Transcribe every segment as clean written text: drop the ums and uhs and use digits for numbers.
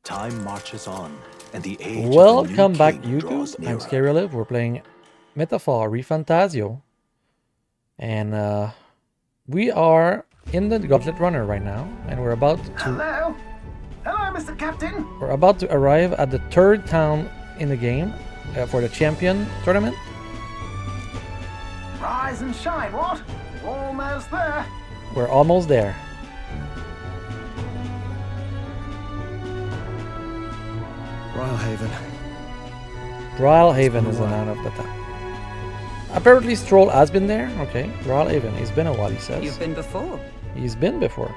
Time marches on, and the age Welcome of the back, new king draws YouTube. I'm nearer. Scaryolive. We're playing Metaphor ReFantazio. And we are in the Gauntlet Runner right now, and we're about to Hello? Hello, Mr. Captain. we're about to arrive at the third town in the game for the champion tournament. Rise and shine, what? Almost there. We're almost there. Brilehaven. Brilehaven is the name of the town. Apparently Stroll has been there. Okay, Brilehaven. It's been a while, he says. You've been before. He's been before.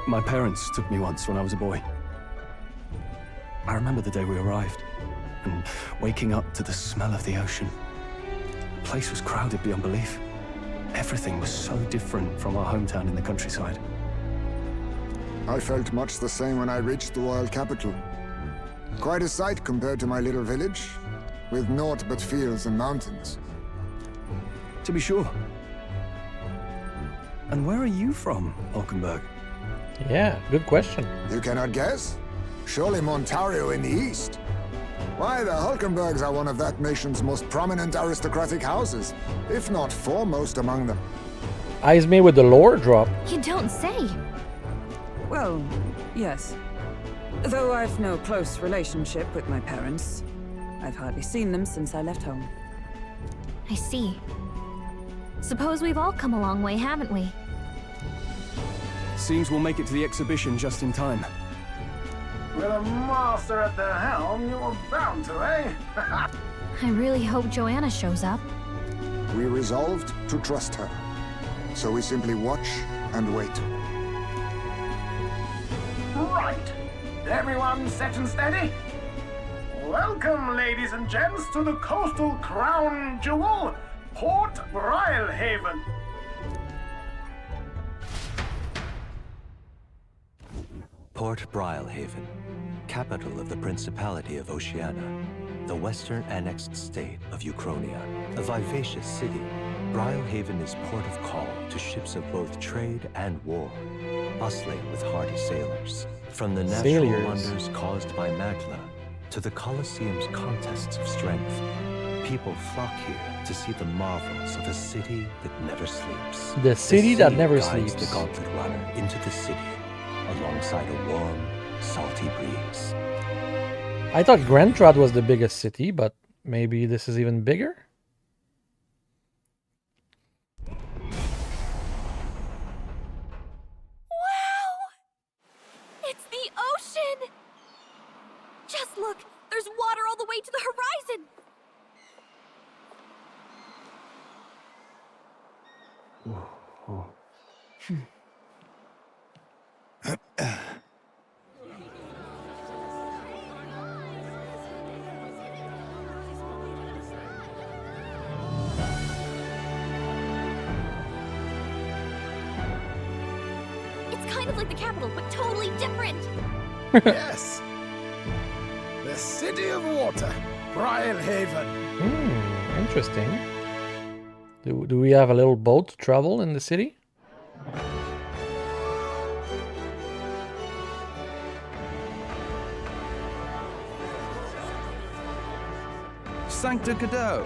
My parents took me once when I was a boy. I remember the day we arrived, and waking up to the smell of the ocean. The place was crowded beyond belief. Everything was so different from our hometown in the countryside. I felt much the same when I reached the royal capital. Quite a sight compared to my little village, with naught but fields and mountains. To be sure. And where are you from, Hulkenberg? Yeah, good question. You cannot guess? Surely Montario in the east. Why, the Hulkenbergs are one of that nation's most prominent aristocratic houses, if not foremost among them. Eyes me with the lore drop. You don't say. Well, yes. Though I've no close relationship with my parents. I've hardly seen them since I left home. I see. Suppose we've all come a long way, haven't we? Seems we'll make it to the exhibition just in time. With a master at the helm, you were bound to, eh? I really hope Joanna shows up. We resolved to trust her. So we simply watch and wait. Right. Everyone set and steady? Welcome, ladies and gents, to the coastal crown jewel, Port Brilehaven. Port Brilehaven, capital of the Principality of Oceania, the western annexed state of Uchronia. A vivacious city, Brilehaven is port of call to ships of both trade and war, bustling with hardy sailors. From the natural wonders caused by Magla to the Colosseum's contests of strength, people flock here to see the marvels of a city that never sleeps. The city that never guides sleeps. the Gauntlet Runner into the city, alongside a warm, salty breeze. I thought Grantrad was the biggest city, but maybe this is even bigger? Wow! It's the ocean! Just look! There's water all the way to the horizon! It's kind of like the capital, but totally different! Yes. The city of water, Brilehaven. Interesting. Do we have a little boat to travel in the city? Sancta Cadeau,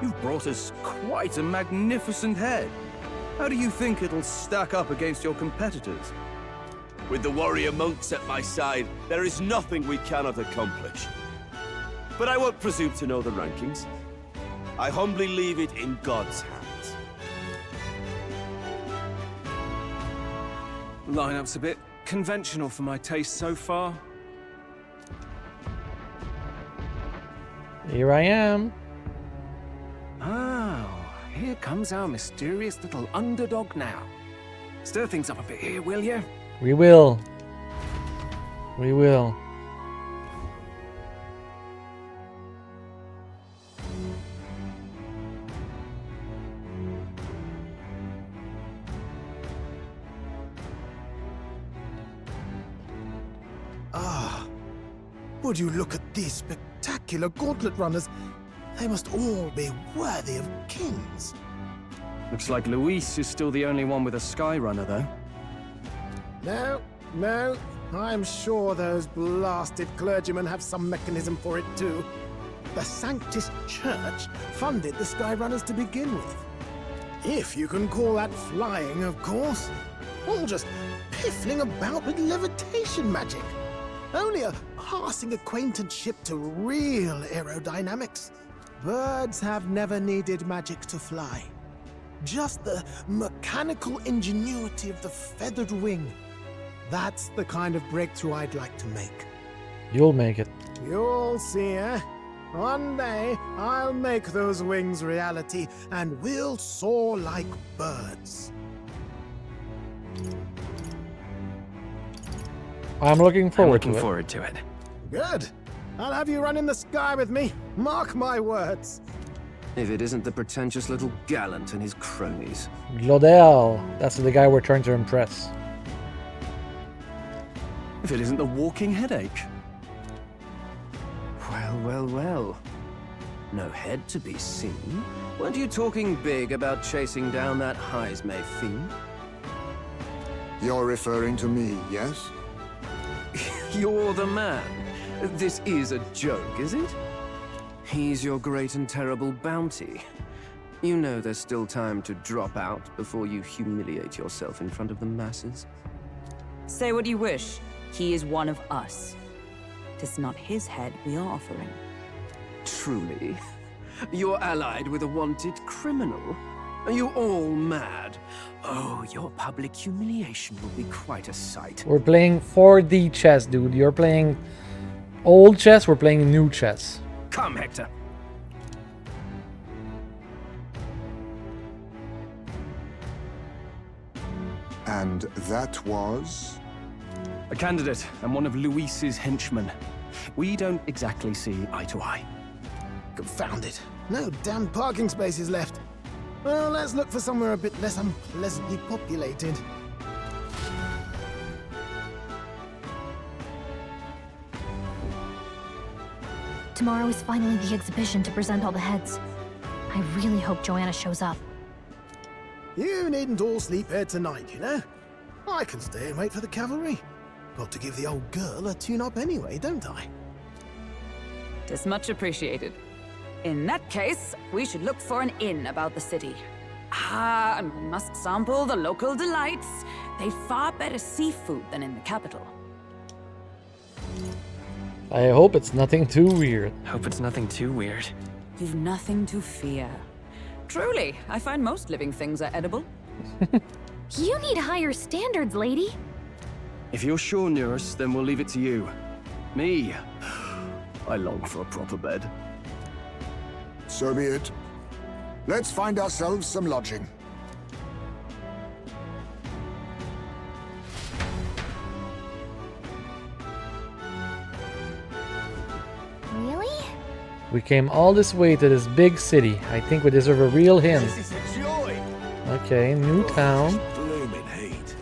you've brought us quite a magnificent head. How do you think it'll stack up against your competitors? With the warrior monks at my side, there is nothing we cannot accomplish. But I won't presume to know the rankings. I humbly leave it in God's hands. Lineup's a bit conventional for my taste so far. Here I am. Oh, here comes our mysterious little underdog now. Stir things up a bit here, will you? We will. We will. Ah, would you look at these spectacular gauntlet runners? They must all be worthy of kings. Looks like Luis is still the only one with a Skyrunner, though. No, I'm sure those blasted clergymen have some mechanism for it too. The Sanctus Church funded the Skyrunners to begin with. If you can call that flying, of course. All just piffling about with levitation magic. Only a passing acquaintanceship to real aerodynamics. Birds have never needed magic to fly. Just the mechanical ingenuity of the feathered wing. That's the kind of breakthrough I'd like to make. You'll make it. You'll see, eh? One day, I'll make those wings reality, and we'll soar like birds. I'm looking forward to it. Good. I'll have you run in the sky with me. Mark my words. If it isn't the pretentious little gallant and his cronies. Glodell. That's the guy we're trying to impress. If it isn't the walking headache. Well, well, well. No head to be seen. Weren't you talking big about chasing down that Heismay fiend? You're referring to me, yes? You're the man. This is a joke, is it? He's your great and terrible bounty. You know there's still time to drop out before you humiliate yourself in front of the masses. Say what you wish. He is one of us. 'Tis not his head we are offering. Truly? You're allied with a wanted criminal? Are you all mad? Oh, your public humiliation will be quite a sight. We're playing 4D chess, dude. You're playing old chess, we're playing new chess. Come, Hector. And that was? A candidate and one of Luis's henchmen. We don't exactly see eye to eye. Confound it. No damn parking spaces left. Well, let's look for somewhere a bit less unpleasantly populated. Tomorrow is finally the exhibition to present all the heads. I really hope Joanna shows up. You needn't all sleep here tonight, you know? I can stay and wait for the cavalry. Got to give the old girl a tune-up anyway, don't I? 'Tis much appreciated. In that case, we should look for an inn about the city. Ah, and we must sample the local delights. They've far better seafood than in the capital. I hope it's nothing too weird. Hope it's nothing too weird. You've nothing to fear. Truly, I find most living things are edible. You need higher standards, lady. If you're sure, nurse, then we'll leave it to you. Me, I long for a proper bed. So be it. Let's find ourselves some lodging. Really? We came all this way to this big city. I think we deserve a real hint. This is a joy. Okay, new town. Blooming heat.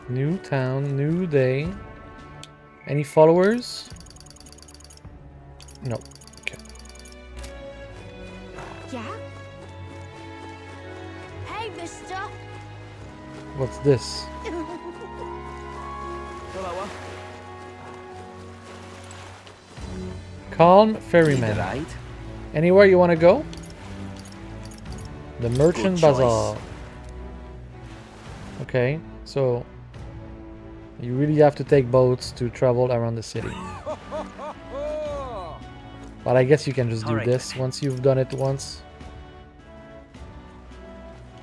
New town, new day. Any followers? No. Okay. Yeah? Hey, mister! What's this? Hello, Calm Ferryman. right? Anywhere you want to go? The Merchant Good choice. Bazaar. Okay, so you really have to take boats to travel around the city. But I guess you can just do Alright. this once you've done it once.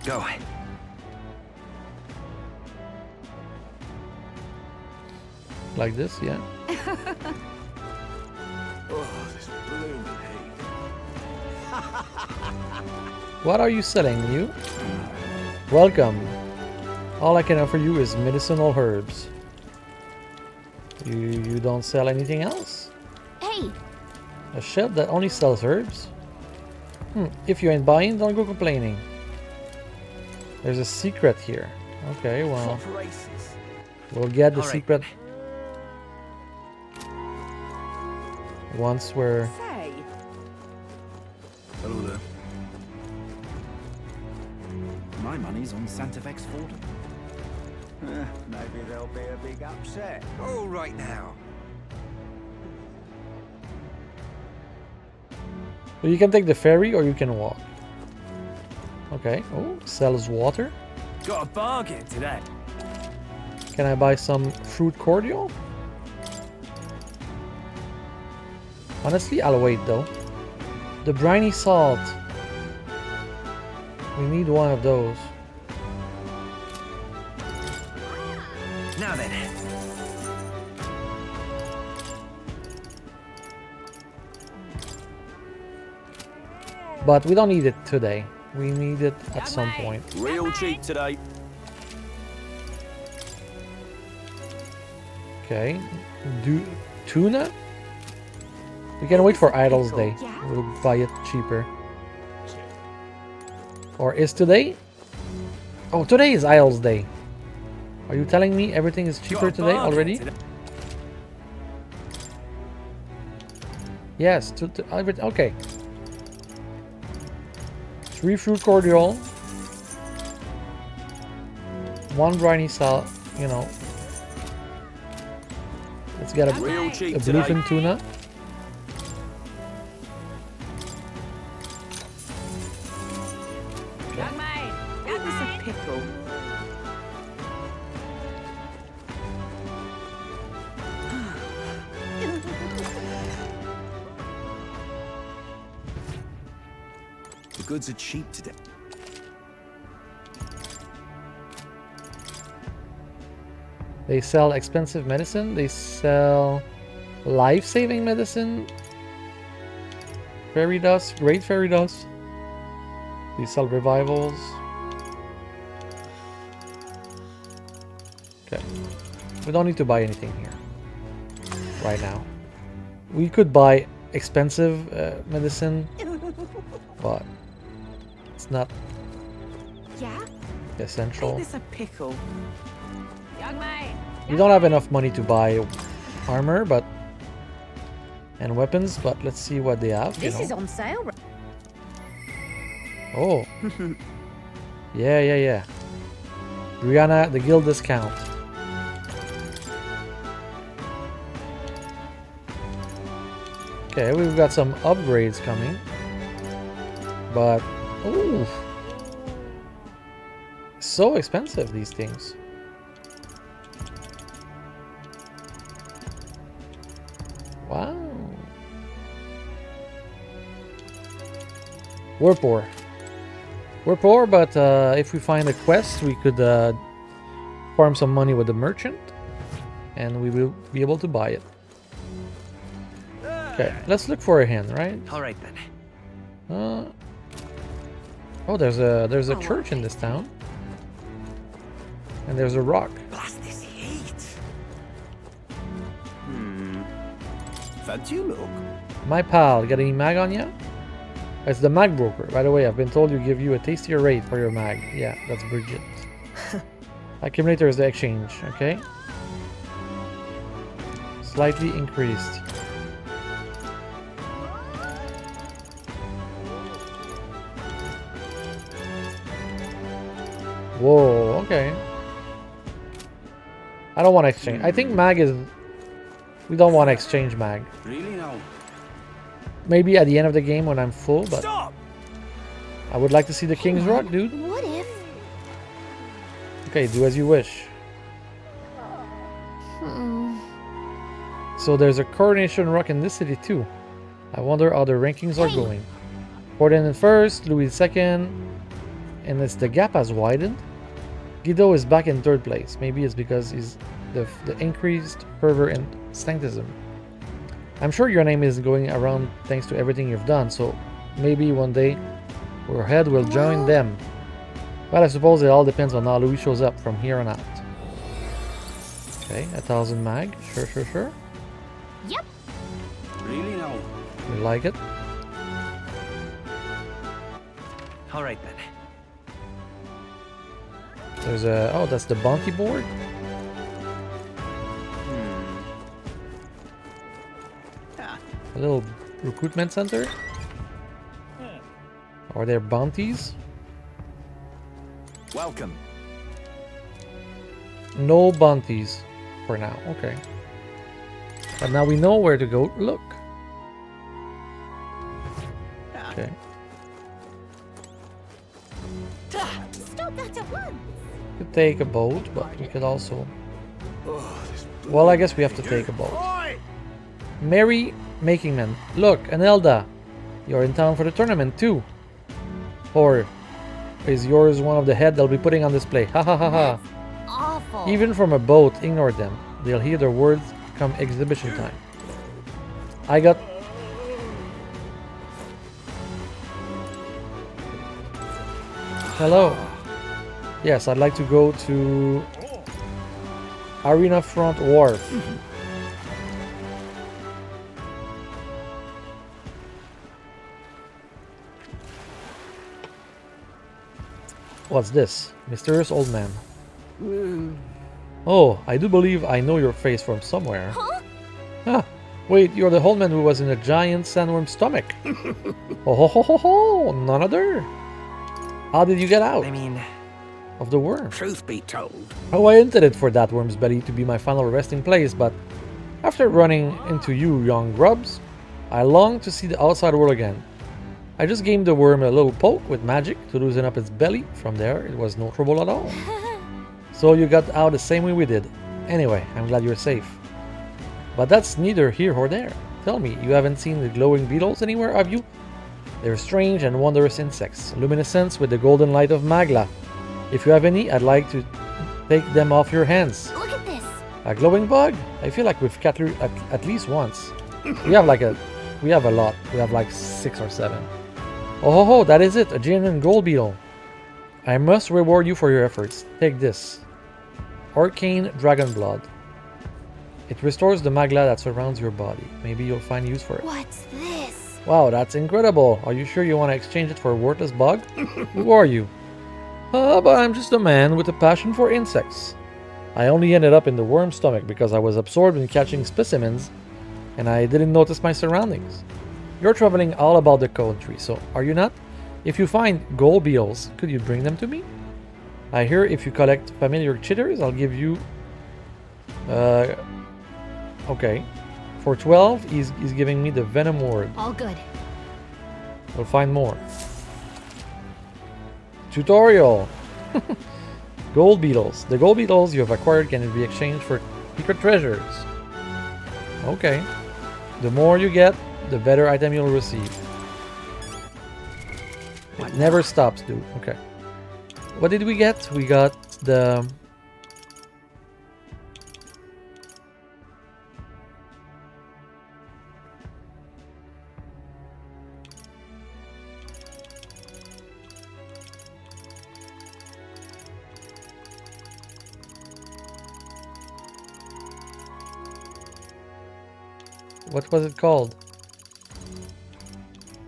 Go. Like this, yeah. Oh, this blooming heat. What are you selling, you? Welcome. All I can offer you is medicinal herbs. You don't sell anything else? Hey! A shelf that only sells herbs? If you ain't buying, don't go complaining. There's a secret here. Okay, well, Top races. we'll get the Alright. secret once we're... Say, Hello there. My money's on Santa Fe's Fordham. Maybe there'll be a big upset. All right now. So you can take the ferry or you can walk. Okay. Oh, sells water. Got a bargain today. Can I buy some fruit cordial? Honestly, I'll wait though. The briny salt. We need one of those. Now then. But we don't need it today. We need it at some point. Real cheap today. Okay. Tuna? We can wait for Idle's Day. We'll buy it cheaper. Or is today? Oh, today is Idle's Day. Are you telling me everything is cheaper today already? Yes. Okay. 3 fruit cordial. 1 briny salt. You know. Let's get a bluefin tuna. Pickle. The goods are cheap today. They sell expensive medicine. They sell life-saving medicine. Fairy dust. Great fairy dust. They sell revivals. Okay. We don't need to buy anything here. Right now. We could buy expensive medicine. But it's not essential. This a pickle. We don't have enough money to buy armor, but and weapons. But let's see what they have. This is on sale. Oh. Yeah. Brianna, the guild discount. Okay, we've got some upgrades coming. But, ooh. So expensive, these things. Wow. We're poor. We're poor, but if we find a quest, we could farm some money with the merchant. And we will be able to buy it. Okay, let's look for a hen, right? Alright then. Oh, there's a church in this town. And there's a rock. Blast this heat. Fancy a look? My pal, got any mag on ya? It's the mag broker. By the way, I've been told you give you a tastier rate for your mag. Yeah, that's Bridget. Accumulator is the exchange, okay? Slightly increased. Whoa, okay. I don't want to exchange. I think mag is... We don't want to exchange mag. Really now? Maybe at the end of the game when I'm full, but... Stop! I would like to see the King's Rock, dude. What if? Okay, do as you wish. So there's a Coronation Rock in this city too. I wonder how the rankings are going. Ferdinand first, Louis II, and the gap has widened. Guido is back in 3rd place. Maybe it's because he's the increased fervor and sanctism. I'm sure your name is going around thanks to everything you've done, so maybe one day your head will join them. But I suppose it all depends on how Louis shows up from here on out. Okay, 1000 mag. Sure. Yep. Really now? We like it. Alright then. There's a... Oh, that's the bounty board? A little recruitment center? Are there bounties? Welcome. No bounties for now. Okay. But now we know where to go look. Okay. Stop that at once! Could take a boat, but we could also... Well, I guess we have to take a boat. Merry Making Man. Look, Anelda. You're in town for the tournament too. Or is yours one of the head they'll be putting on display? Ha ha ha ha. Awful. Even from a boat, ignore them. They'll hear their words come exhibition time. I got... Hello. Yes, I'd like to go to Arena Front Wharf. What's this? Mysterious old man. Oh, I do believe I know your face from somewhere. Huh? Ah, wait, you're the old man who was in a giant sandworm's stomach. Oh ho ho ho ho, none other. How did you get out? I mean, Of the worm? truth be told, Oh, I intended for that worm's belly to be my final resting place, but after running into you young grubs, I long to see the outside world again. I just gave the worm a little poke with magic to loosen up its belly. From there, it was no trouble at all. So you got out the same way we did. Anyway, I'm glad you're safe. But that's neither here or there. Tell me, you haven't seen the glowing beetles anywhere, have you? They're strange and wondrous insects, luminescent with the golden light of Magla. If you have any, I'd like to take them off your hands. Look at this! A glowing bug? I feel like we've captured at least once. We have a lot. We have like 6 or 7. Oh ho ho, that is it, a genuine gold beetle. I must reward you for your efforts. Take this. Arcane Dragon Blood. It restores the magla that surrounds your body. Maybe you'll find use for it. What's this? Wow, that's incredible. Are you sure you want to exchange it for a worthless bug? Who are you? But I'm just a man with a passion for insects. I only ended up in the worm's stomach because I was absorbed in catching specimens and I didn't notice my surroundings. You're traveling all about the country, so are you not? If you find gold beetles, could you bring them to me? I hear if you collect familiar chitters, I'll give you... okay. For 12, he's giving me the venom word. All good. We'll find more. Tutorial! Gold beetles. The gold beetles you have acquired can be exchanged for secret treasures. Okay. The more you get, the better item you'll receive. It never stops, dude. Okay. What did we get? We got the... What was it called?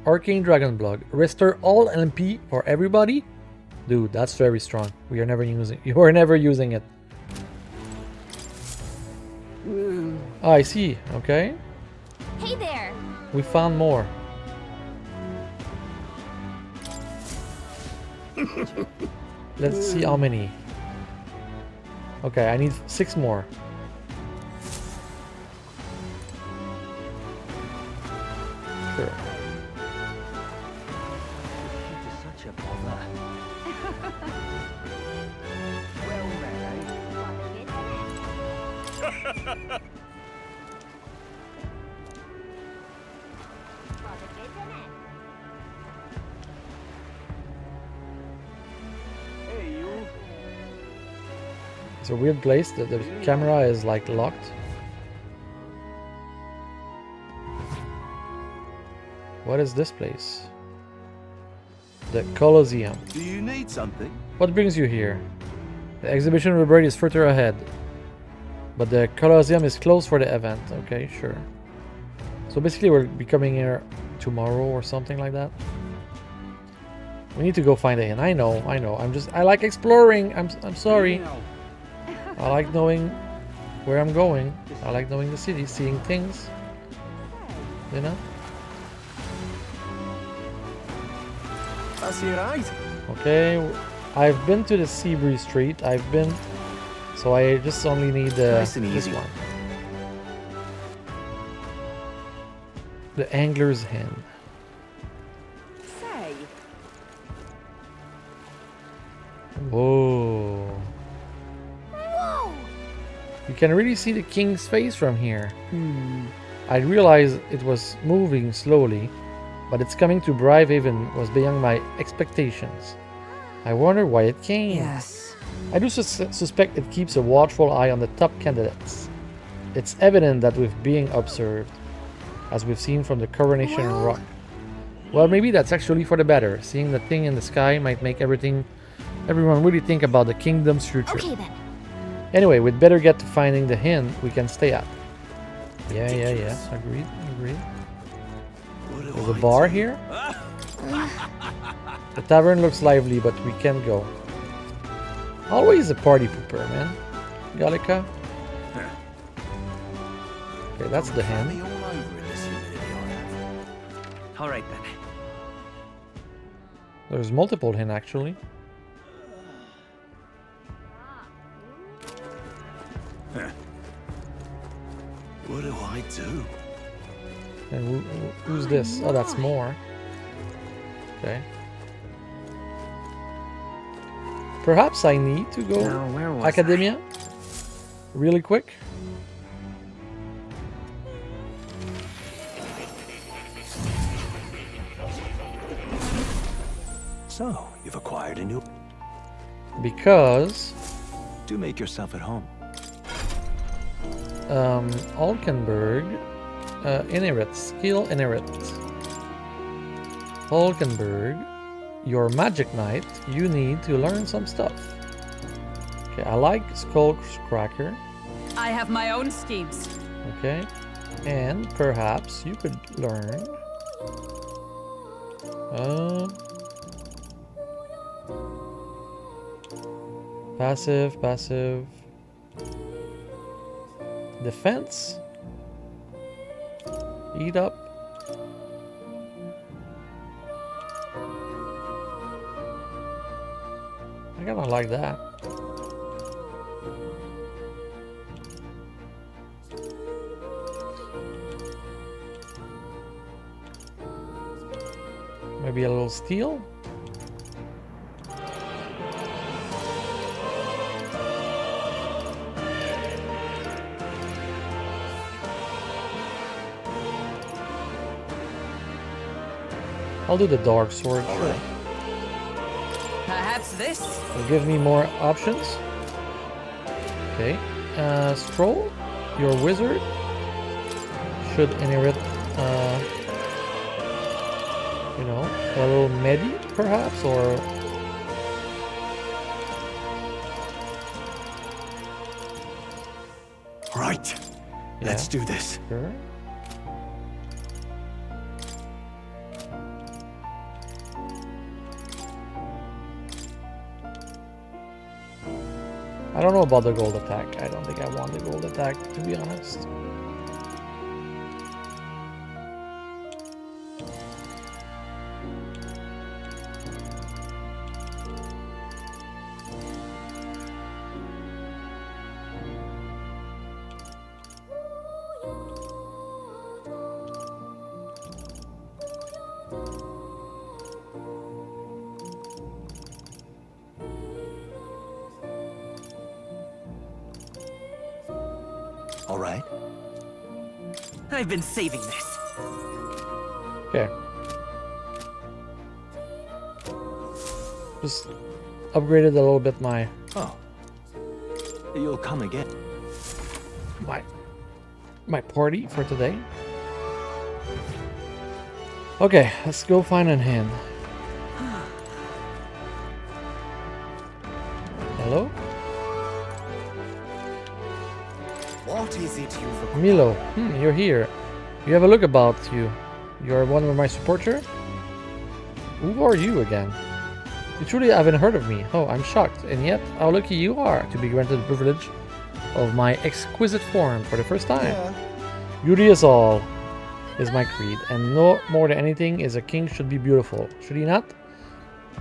Arcane Dragon Blood. Restore all MP for everybody? Dude, that's very strong. We are never using it. You are never using it. Oh, I see. Okay. Hey there! We found more. Let's see how many. Okay, I need 6 more. Sure. such a bother. Well met, Hey, you. It's a weird place. The camera is like locked. What is this place? The Colosseum. Do you need something? What brings you here? The exhibition library is further ahead. But the Colosseum is closed for the event. Okay, sure. So basically we'll be coming here tomorrow or something like that. We need to go find it. And I know. I like exploring. I'm sorry. I like knowing where I'm going. I like knowing the city, seeing things. You know? That's you right. Okay, I've been to the Seabury Street. I've been So I just only need Nice and this easy. one. The angler's hen. Say, Whoa. Whoa! You can really see the king's face from here. I realized it was moving slowly, but its coming to Brilehaven was beyond my expectations. I wonder why it came. yes. I do suspect it keeps a watchful eye on the top candidates. It's evident that we're being observed, as we've seen from the coronation rock. Well, maybe that's actually for the better. Seeing the thing in the sky might make everyone really think about the kingdom's future. Okay then. Anyway, we'd better get to finding the inn we can stay at. Yeah. Agreed. There's a bar here. The tavern looks lively, but we can't go. Always a party pooper, man. Gallica. Okay, that's the hen. All right then. There's multiple hen actually. What do I do? And who's this? Oh, that's more. Okay. Perhaps I need to go Now, where was Academia really quick. So, you've acquired a new... Because Do make yourself at home. Alkenberg Inuit skill Inuit Alkenberg, your magic knight, you need to learn some stuff. Okay, I like Skullcracker. I have my own schemes. Okay, and perhaps you could learn passive defense, eat up. I kinda like that. Maybe a little steel. I'll do the dark sword, sure. Perhaps this? It'll give me more options. Okay. Scroll, your wizard should inherit, you know, a little medi, perhaps, or Right. Let's do this. sure. I don't know about the gold attack. I don't think I want the gold attack, to be honest. All right. I've been saving this. Okay. Just upgraded a little bit my Oh. You'll come again. my party for today. Okay, let's go find an hand. Hello? What is it you've... Milo, you're here. You have a look about you. You're one of my supporters? Who are you again? You truly haven't heard of me. Oh, I'm shocked. And yet, how lucky you are to be granted the privilege of my exquisite form for the first time. Beauty is all, is my creed. And no more than anything is a king should be beautiful. Should he not?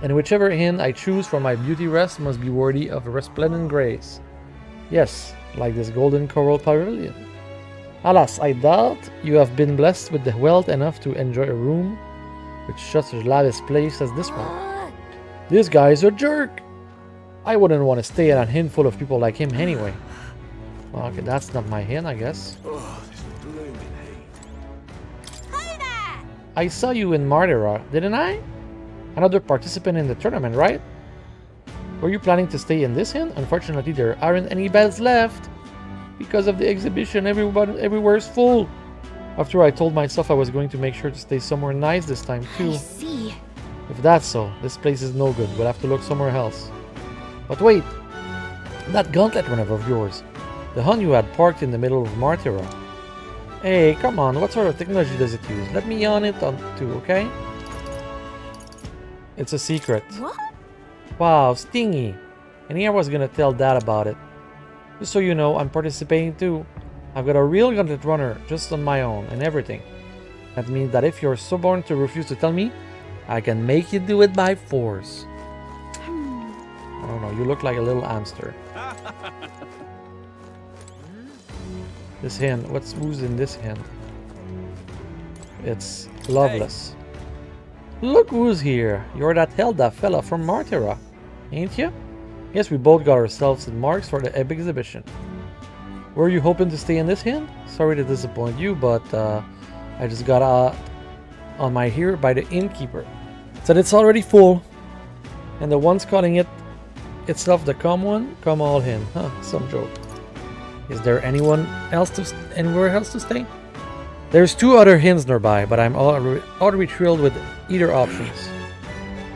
And whichever inn I choose for my beauty rest must be worthy of resplendent grace. Yes, like this golden coral pavilion. Alas, I doubt you have been blessed with the wealth enough to enjoy a room with such a lavish place as this one. This guy's a jerk! I wouldn't want to stay at a inn full of people like him anyway. Well, okay, that's not my inn, I guess. Oh, this blooming heat. Hi there! I saw you in Martyra, didn't I? Another participant in the tournament, right? Were you planning to stay in this inn? Unfortunately, there aren't any beds left. Because of the exhibition, everywhere is full. After I told myself I was going to make sure to stay somewhere nice this time too. I see. If that's so, this place is no good. We'll have to look somewhere else. But wait, that gauntlet runner of yours, the one you had parked in the middle of Martyra. Hey, come on, what sort of technology does it use? Let me on it too, okay? It's a secret. What? Wow, stingy. And here I was gonna tell Dad about it. Just so you know, I'm participating too. I've got a real gauntlet runner just on my own and everything. That means that if you're so born to refuse to tell me, I can make you do it by force. I don't know, you look like a little hamster. This hand, who's in this hand? It's Loveless. Hey. Look who's here. You're that Helda fella from Martyra, ain't you? Yes, we both got ourselves in marks for the exhibition. Were you hoping to stay in this hand? Sorry to disappoint you, but I just got on my ear by the innkeeper. Said it's already full. And the one's calling it itself the come one, come all in. Huh, some joke. Is there anywhere else to stay? There's 2 other inns nearby, but I'm already thrilled with either options.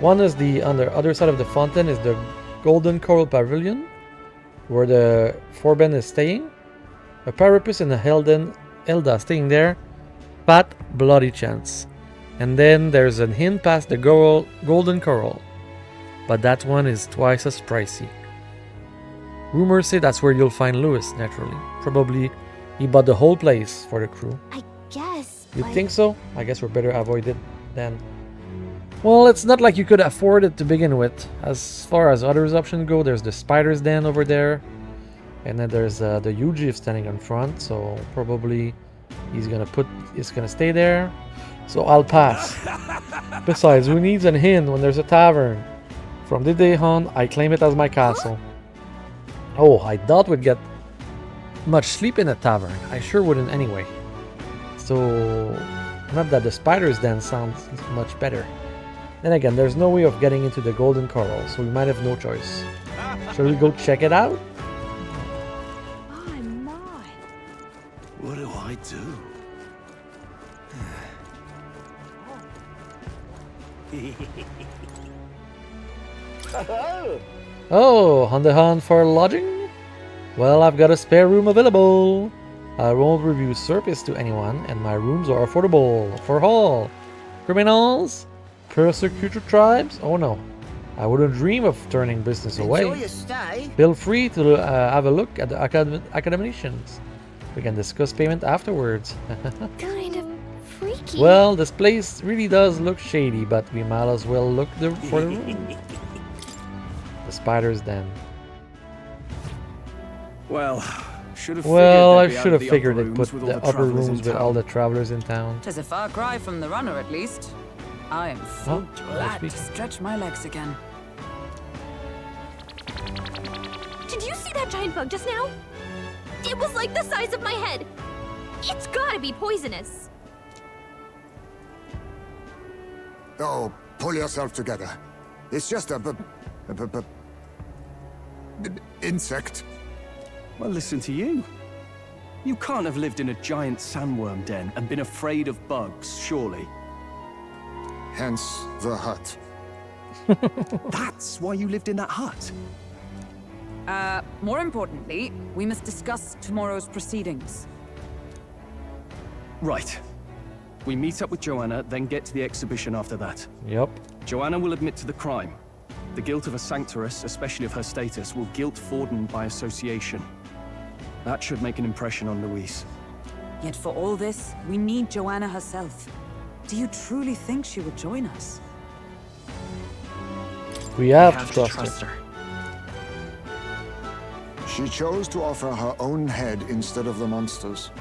One is on the other side of the fountain is the Golden Coral Pavilion, where the Forben is staying. A Parapus and a Elda staying there. Fat, bloody chance. And then there's an inn past the Golden Coral. But that one is twice as pricey. Rumors say that's where you'll find Lewis, naturally. Probably he bought the whole place for the crew. I guess. You think so? I guess we're better avoid it then. Well, it's not like you could afford it to begin with. As far as others options go, there's the Spider's Den over there. And then there's the Yuji standing in front, so probably he's gonna stay there. So I'll pass. Besides, who needs an inn when there's a tavern? From this day on, I claim it as my castle. Oh, I doubt we'd get much sleep in a tavern. I sure wouldn't anyway. So, not that the Spider's Den sounds much better. Then again, there's no way of getting into the Golden Coral, so we might have no choice. Shall we go check it out? My. What do I do? Oh, on the hunt for lodging? Well, I've got a spare room available. I won't review service to anyone, and my rooms are affordable for all. Criminals? Persecuted tribes? Oh no, I wouldn't dream of turning business away. Enjoy your stay. Feel free to have a look at the academicians. We can discuss payment afterwards. Kind of freaky. Well, this place really does look shady, but we might as well look for the room. The Spider's Den. Well, should have I should have figured they'd put the upper rooms with all the travelers in town. Tis a far cry from the runner, at least. I am so glad to stretch my legs again. Did you see that giant bug just now? It was like the size of my head. It's gotta be poisonous. Oh, pull yourself together. It's just a insect. Well, listen to you. You can't have lived in a giant sandworm den and been afraid of bugs, surely. Hence the hut. That's why you lived in that hut? More importantly, we must discuss tomorrow's proceedings. Right. We meet up with Joanna, then get to the exhibition after that. Yep. Joanna will admit to the crime. The guilt of a sanctoress, especially of her status, will guilt Forden by association. That should make an impression on Louise. Yet for all this, we need Joanna herself. Do you truly think she would join us? We have to trust her. She chose to offer her own head instead of the monster's.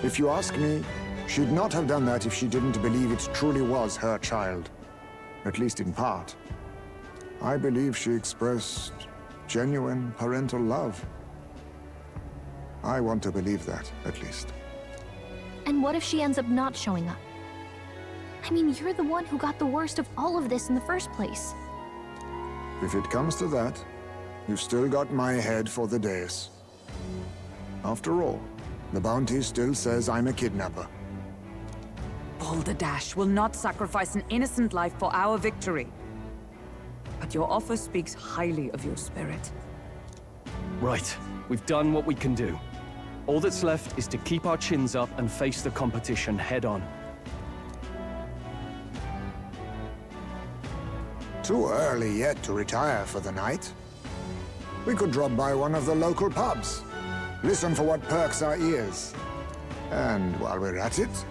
If you ask me, she'd not have done that if she didn't believe it truly was her child. At least in part. I believe she expressed genuine parental love. I want to believe that, at least. And what if she ends up not showing up? I mean, you're the one who got the worst of all of this in the first place. If it comes to that, you've still got my head for the dais. After all, the bounty still says I'm a kidnapper. Balderdash will not sacrifice an innocent life for our victory. But your offer speaks highly of your spirit. Right. We've done what we can do. All that's left is to keep our chins up and face the competition head on. Too early yet to retire for the night. We could drop by one of the local pubs. Listen for what perks our ears. And while we're at it,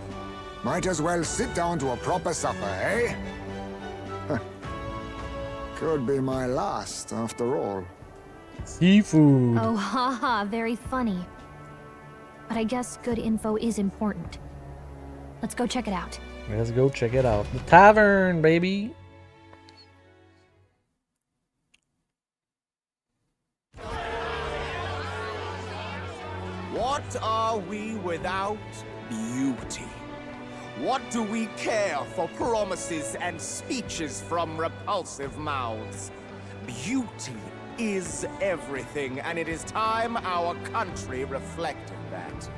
might as well sit down to a proper supper, eh? Could be my last, after all. Seafood. Oh, haha, very funny. But I guess good info is important. Let's go check it out. Let's go check it out. The tavern, baby. What are we without beauty? What do we care for promises and speeches from repulsive mouths? Beauty is everything, and it is time our country reflected that.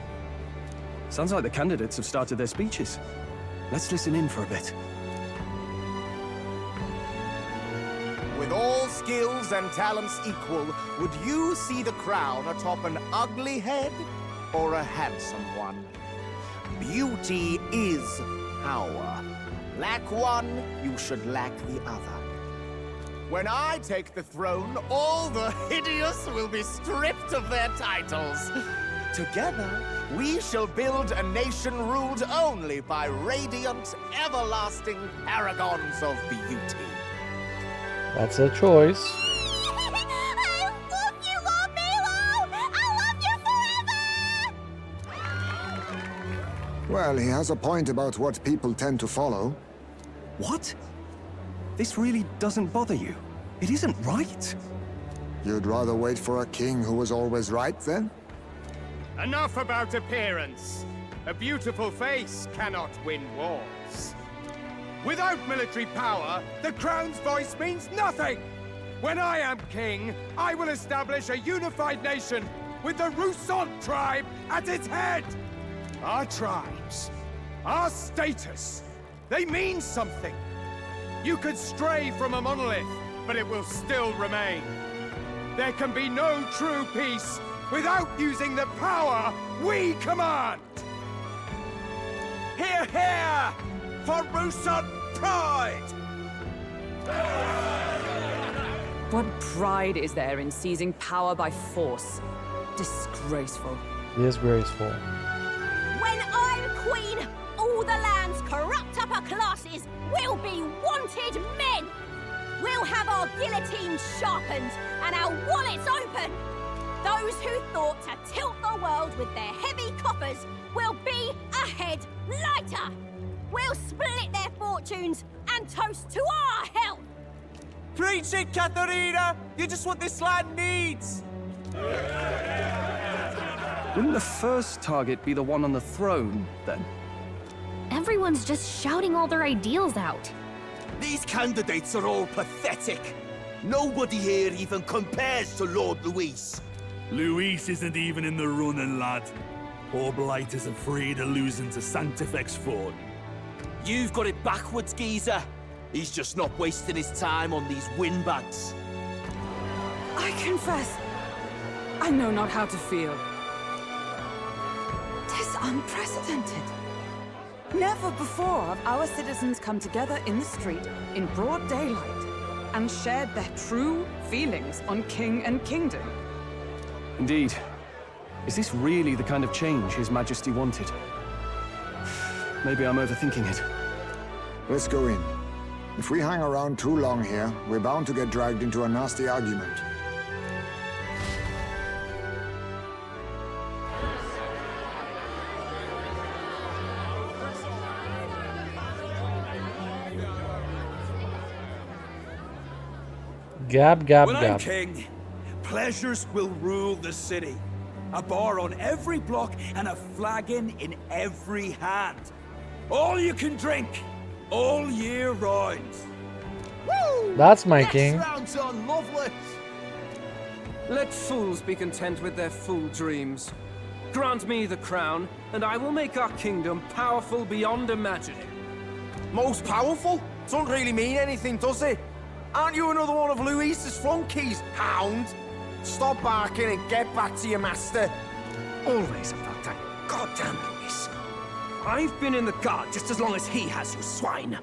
Sounds like the candidates have started their speeches. Let's listen in for a bit. With all skills and talents equal, would you see the crown atop an ugly head or a handsome one? Beauty is power. Lack one, you should lack the other. When I take the throne, all the hideous will be stripped of their titles. Together, we shall build a nation ruled only by radiant, everlasting paragons of beauty. That's a choice. I love you, Lord Milo! I love you forever! Well, he has a point about what people tend to follow. What? This really doesn't bother you? It isn't right. You'd rather wait for a king who was always right, then? Enough about appearance. A beautiful face cannot win wars. Without military power, the crown's voice means nothing! When I am king, I will establish a unified nation with the Rousant tribe at its head! Our tribes, our status, they mean something. You could stray from a monolith, but it will still remain. There can be no true peace without using the power we command! Hear, hear! For Rousant pride! What pride is there in seizing power by force? Disgraceful. Disgraceful. When I'm queen, all the land's corrupt upper classes will be wanted men! We'll have our guillotines sharpened and our wallets open! Those who thought to tilt the world with their heavy coffers will be a head lighter! We'll split their fortunes and toast to our health! Preach it, Katharina! You just what this land needs! Wouldn't the first target be the one on the throne, then? Everyone's just shouting all their ideals out. These candidates are all pathetic. Nobody here even compares to Lord Luis. Luis isn't even in the running, lad. Poor Blight is afraid of losing to Sanctifex Ford. You've got it backwards, geezer. He's just not wasting his time on these windbags. I confess, I know not how to feel. 'Tis unprecedented. Never before have our citizens come together in the street in broad daylight and shared their true feelings on king and kingdom. Indeed. Is this really the kind of change His Majesty wanted? Maybe I'm overthinking it. Let's go in. If we hang around too long here, we're bound to get dragged into a nasty argument. Gab, gab, When I'm gab. king, pleasures will rule the city. A bar on every block and a flagon in every hand. All you can drink, all year round. Woo! That's my Yes, king. rounds are lovely. Let fools be content with their fool dreams. Grant me the crown, and I will make our kingdom powerful beyond imagining. Most powerful? Doesn't really mean anything, does it? Aren't you another one of Luis's flunkies, hound? Stop barking and get back to your master. Always about that goddamn Luis. I've been in the guard just as long as he has, you swine.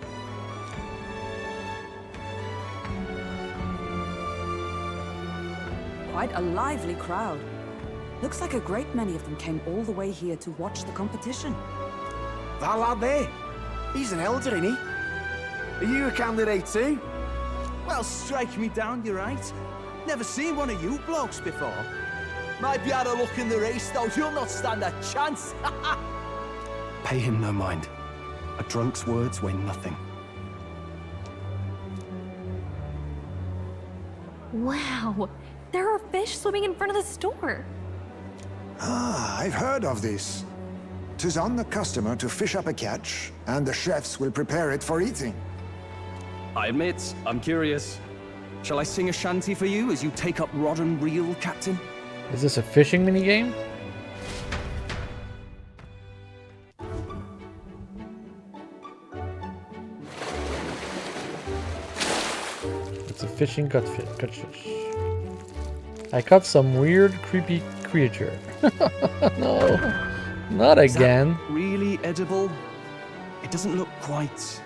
Quite a lively crowd. Looks like a great many of them came all the way here to watch the competition. That lad there, he's an elder, isn't he? Are you a candidate too? Well, strike me down, you're right. Never seen one of you blokes before. Might be out of luck in the race, though. You'll not stand a chance. Pay him no mind. A drunk's words weigh nothing. Wow, there are fish swimming in front of the store. Ah, I've heard of this. 'Tis on the customer to fish up a catch, and the chefs will prepare it for eating. I admit, I'm curious. Shall I sing a shanty for you as you take up rod and reel, Captain? Is this a fishing minigame? It's a fishing catfish. I caught some weird, creepy creature. No, not Is that again. really edible? It doesn't look quite,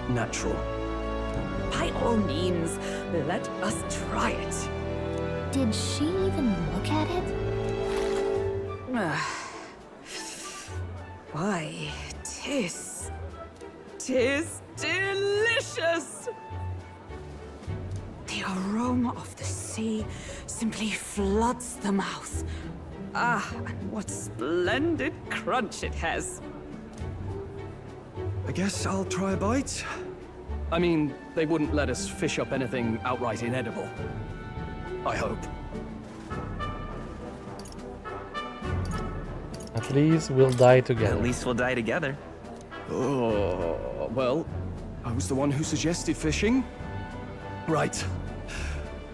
natural. By all means, let us try it. Did she even look at it? Why, tis delicious! The aroma of the sea simply floods the mouth. Ah, and what splendid crunch it has. I guess I'll try a bite. I mean, they wouldn't let us fish up anything outright inedible. I hope. At least we'll die together. At least we'll die together. Oh, well, I was the one who suggested fishing. Right.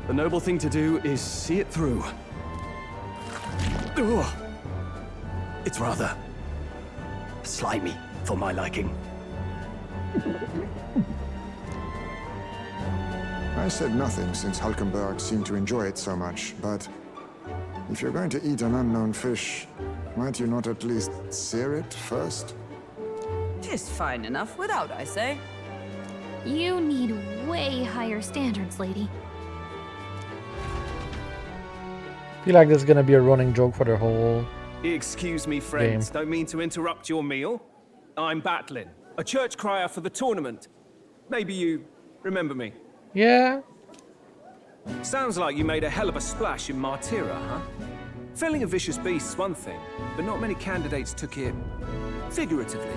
The noble thing to do is see it through. Ugh. It's rather slimy for my liking. I said nothing since Hulkenberg seemed to enjoy it so much, but if you're going to eat an unknown fish, might you not at least sear it first? 'Tis fine enough without, I say. You need way higher standards, lady. I feel like this is gonna be a running joke for the whole. Excuse me, friends. Game. Don't mean to interrupt your meal. I'm Batlin, a church crier for the tournament. Maybe you remember me. Yeah. Sounds like you made a hell of a splash in Martyra, huh? Felling a vicious beast's one thing, but not many candidates took it figuratively.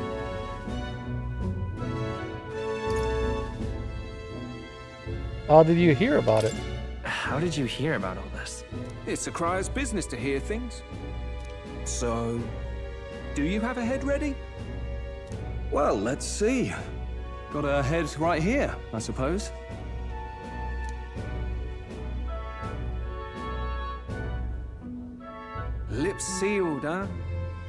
How did you hear about it? How did you hear about all this? It's a crier's business to hear things. So, do you have a head ready? Well, let's see. Got a head right here, I suppose. Lips sealed, huh?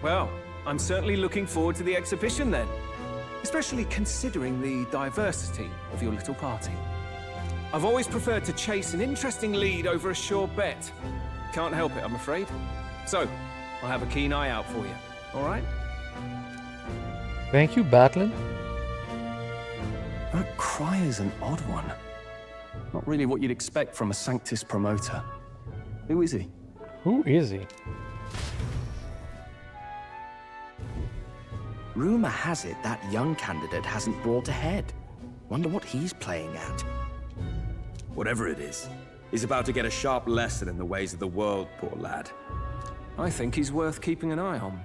Well, I'm certainly looking forward to the exhibition then. Especially considering the diversity of your little party. I've always preferred to chase an interesting lead over a sure bet. Can't help it, I'm afraid. So, I'll have a keen eye out for you, all right? Thank you, Batlin. That cry is an odd one. Not really what you'd expect from a Sanctus promoter. Who is he? Who is he? Rumor has it that young candidate hasn't brought ahead. Wonder what he's playing at. Whatever it is, he's about to get a sharp lesson in the ways of the world, poor lad. I think he's worth keeping an eye on.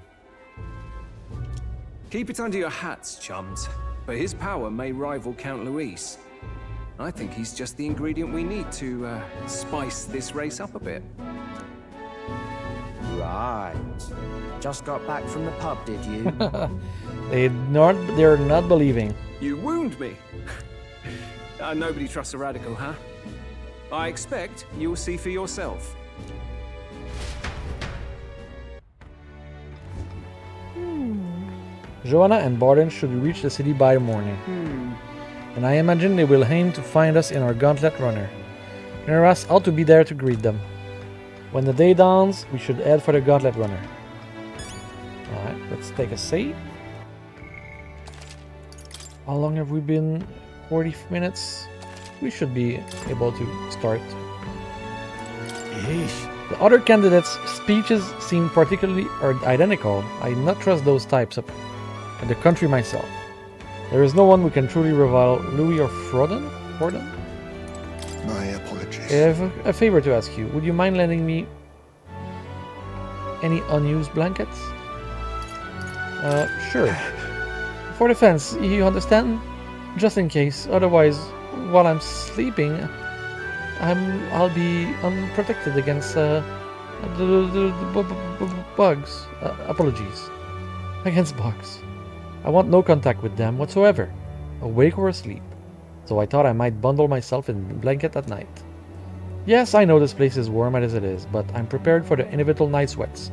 Keep it under your hats, chums, but his power may rival Count Luis. I think he's just the ingredient we need to spice this race up a bit. Right. Just got back from the pub, did you? They're not believing. You wound me. Nobody trusts a radical, huh? I expect you'll see for yourself. Joanna and Barton should reach the city by morning. And I imagine they will aim to find us in our gauntlet runner. Neras ought to be there to greet them. When the day dawns, we should head for the gauntlet runner. Alright, let's take a seat. How long have we been? 40 minutes? We should be able to start. Yeesh. The other candidates' speeches seem particularly identical. I do not trust those types of the country myself. There is no one who can truly rival Louis or Frodon? My apologies. I have a favor to ask you. Would you mind lending me any unused blankets? Sure. For defense, you understand? Just in case. Otherwise, while I'm sleeping, I'll be unprotected against the bugs. Apologies. Against bugs. I want no contact with them whatsoever, awake or asleep. So I thought I might bundle myself in a blanket at night. Yes, I know this place is warm as it is, but I'm prepared for the inevitable night sweats.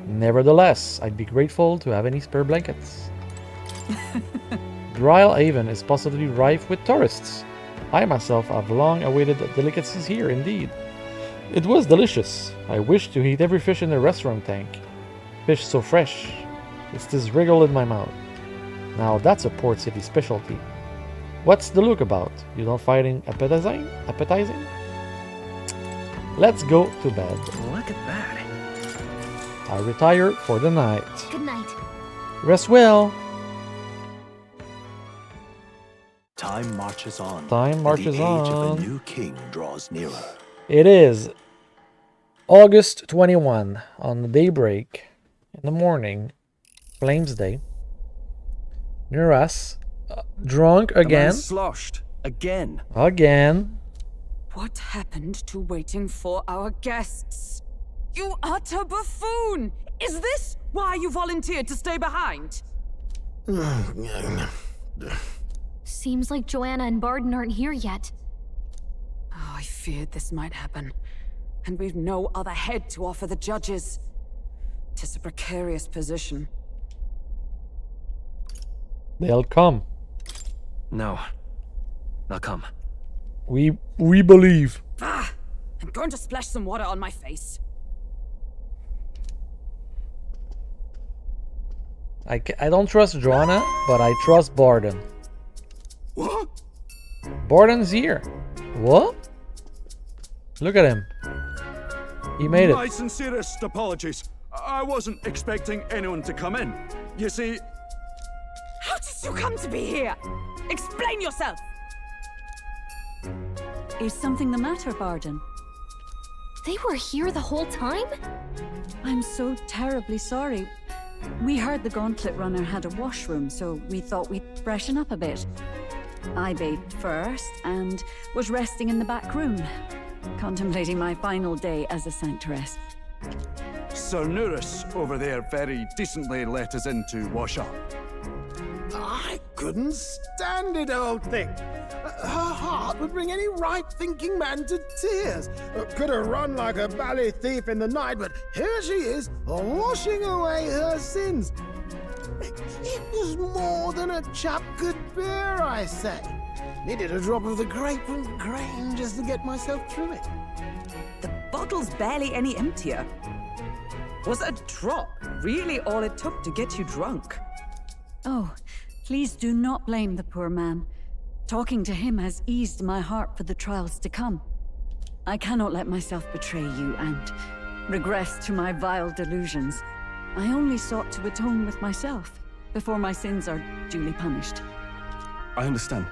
Nevertheless, I'd be grateful to have any spare blankets. Brilehaven is possibly rife with tourists. I myself have long awaited delicacies here, indeed. It was delicious. I wished to eat every fish in the restaurant tank. Fish so fresh. It's this wriggle in my mouth. Now that's a port city specialty. What's the look about? You don't find it appetizing? Let's go to bed. Look at that. I retire for the night. Good night. Rest well. Time marches on. Time marches and the age on. of a new king draws nearer. It is August 21 on the daybreak in the morning. Flames Day. Neras, drunk again. Sloshed again. Again. What happened to waiting for our guests? You utter buffoon! Is this why you volunteered to stay behind? Seems like Joanna and Barton aren't here yet. Oh, I feared this might happen. And we've no other head to offer the judges. 'Tis a precarious position. They'll come. No. They'll come. We believe. Ah! I'm going to splash some water on my face. I don't trust Joanna, but I trust Barton. What? Barton's here. What? Look at him. He made it. My sincerest apologies. I wasn't expecting anyone to come in. You see... How did you come to be here? Explain yourself! Is something the matter, Barton? They were here the whole time? I'm so terribly sorry. We heard the Gauntlet Runner had a washroom, so we thought we'd freshen up a bit. I bathed first and was resting in the back room, contemplating my final day as a sanctress. Sir Nuris over there very decently let us in to wash up. I couldn't stand it, old thing. Her heart would bring any right-thinking man to tears. Could have run like a bally thief in the night, but here she is, washing away her sins. It was more than a chap could bear, I say. Needed a drop of the grape and grain just to get myself through it. The bottle's barely any emptier. Was a drop really all it took to get you drunk? Oh, please do not blame the poor man. Talking to him has eased my heart for the trials to come. I cannot let myself betray you and regress to my vile delusions. I only sought to atone with myself before my sins are duly punished. I understand.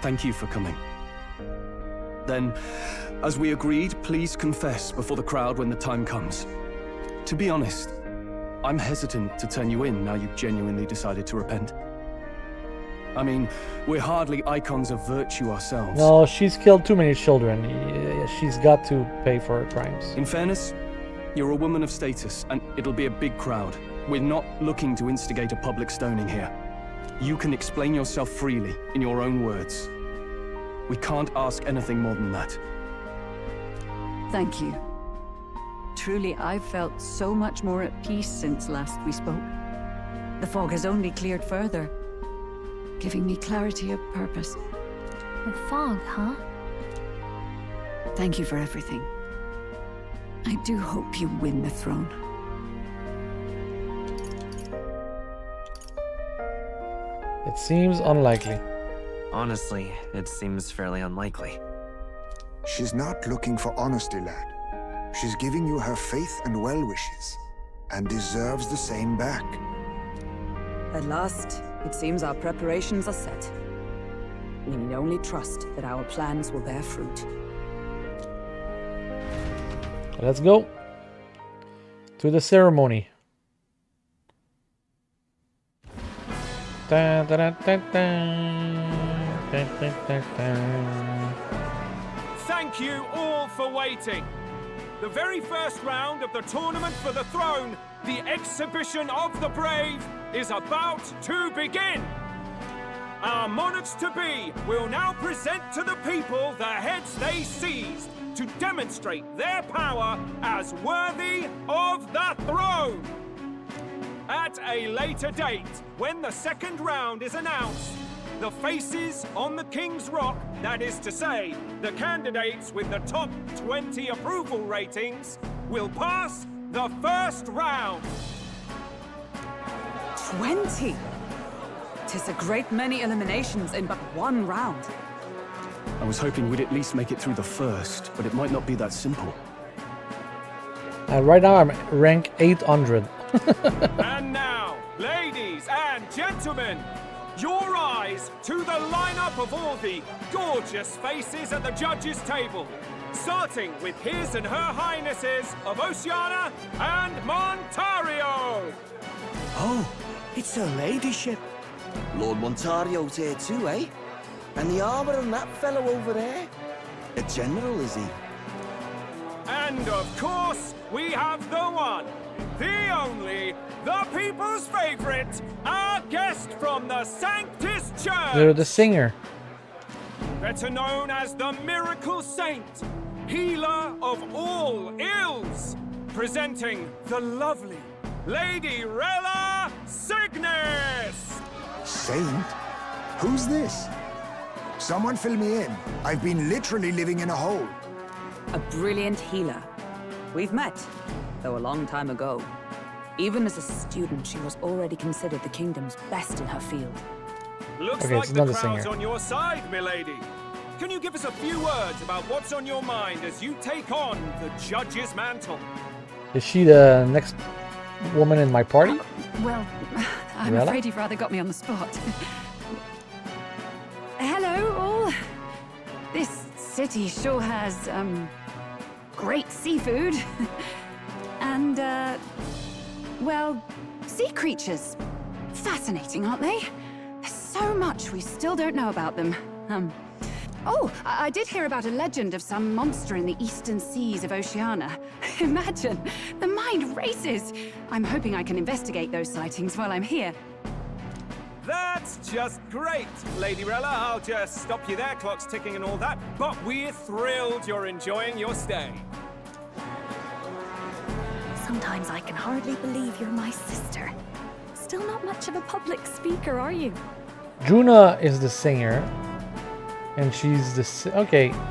Thank you for coming. Then, as we agreed, please confess before the crowd when the time comes. To be honest, I'm hesitant to turn you in now you've genuinely decided to repent. I mean, we're hardly icons of virtue ourselves. No, she's killed too many children. Yeah, she's got to pay for her crimes. In fairness, you're a woman of status, and it'll be a big crowd. We're not looking to instigate a public stoning here. You can explain yourself freely, in your own words. We can't ask anything more than that. Thank you. Truly, I've felt so much more at peace since last we spoke. The fog has only cleared further, giving me clarity of purpose. The fog, huh? Thank you for everything. I do hope you win the throne. It seems unlikely. Honestly, it seems fairly unlikely. She's not looking for honesty, lad. She's giving you her faith and well wishes, and deserves the same back. At last, it seems our preparations are set. We need only trust that our plans will bear fruit. Let's go to the ceremony. Dun, dun, dun, dun, dun. Dun, dun, dun, dun. Thank you all for waiting. The very first round of the tournament for the throne, the exhibition of the brave, is about to begin. Our monarchs-to-be will now present to the people the heads they seized to demonstrate their power as worthy of the throne. At a later date, when the second round is announced, the faces on the King's Rock, that is to say, the candidates with the top 20 approval ratings, will pass the first round. 20! 'Tis a great many eliminations in but one round. I was hoping we'd at least make it through the first, but it might not be that simple. Right now I'm rank 800. And now, ladies and gentlemen, your eyes to the lineup of all the gorgeous faces at the judges' table, starting with His and Her Highnesses of Oceania and Montario. Oh, it's her ladyship. Lord Montario's here too, eh? And the armor on that fellow over there? A general, is he? And of course, we have the one, the only, the people's favorite, our guest from the Sanctus Church. They're the singer. Better known as the Miracle Saint, healer of all ills, presenting the lovely Lady Rella Cygnus. Saint? Who's this? Someone fill me in. I've been literally living in a hole. A brilliant healer. We've met, though a long time ago. Even as a student, she was already considered the kingdom's best in her field. Looks Okay, like it's the not a crowd's singer. on your side, milady. Can you give us a few words about what's on your mind as you take on the judge's mantle? Is she the next woman in my party? Well, I'm Rella? afraid you've rather got me on the spot. Hello, all. This city sure has, great seafood. And, well, sea creatures. Fascinating, aren't they? There's so much we still don't know about them. I did hear about a legend of some monster in the eastern seas of Oceania. Imagine, the mind races. I'm hoping I can investigate those sightings while I'm here. That's just great, Lady Rella. I'll just stop you there, clock's ticking and all that. But we're thrilled you're enjoying your stay. Sometimes I can hardly believe you're my sister. Still not much of a public speaker, are you? Juna is the singer. And she's the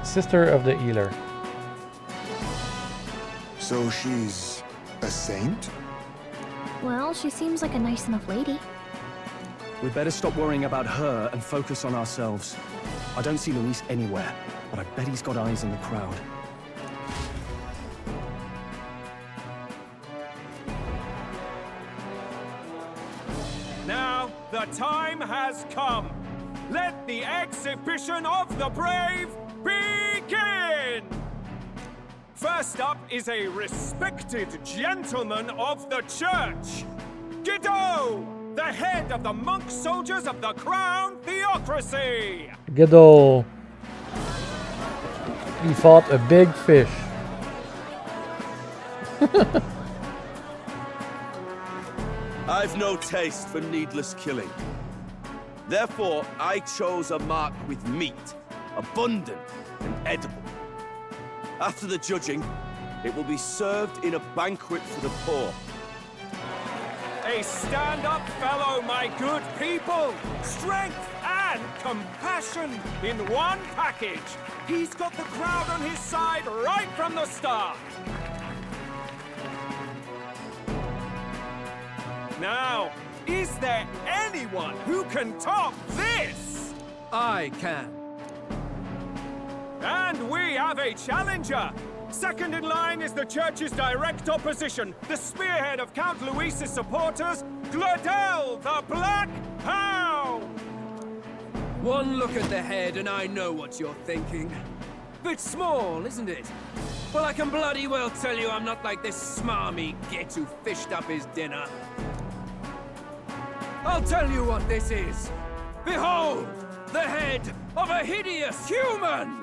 sister of the healer. So she's a saint? Well, she seems like a nice enough lady. We'd better stop worrying about her and focus on ourselves. I don't see Luis anywhere, but I bet he's got eyes in the crowd. Now, the time has come. Let the exhibition of the brave begin! First up is a respected gentleman of the church, Guido, the head of the monk soldiers of the Crown Theology. democracy! Guido. He fought a big fish. I've no taste for needless killing. Therefore, I chose a mark with meat, abundant and edible. After the judging, it will be served in a banquet for the poor. A stand-up fellow, my good people! Strength and compassion in one package! He's got the crowd on his side right from the start! Now, is there anyone who can top this? I can. And we have a challenger! Second in line is the church's direct opposition, the spearhead of Count Luis's supporters, Gladel the Black Hound! One look at the head and I know what you're thinking. Bit small, isn't it? Well, I can bloody well tell you I'm not like this smarmy git who fished up his dinner. I'll tell you what this is. Behold, the head of a hideous human!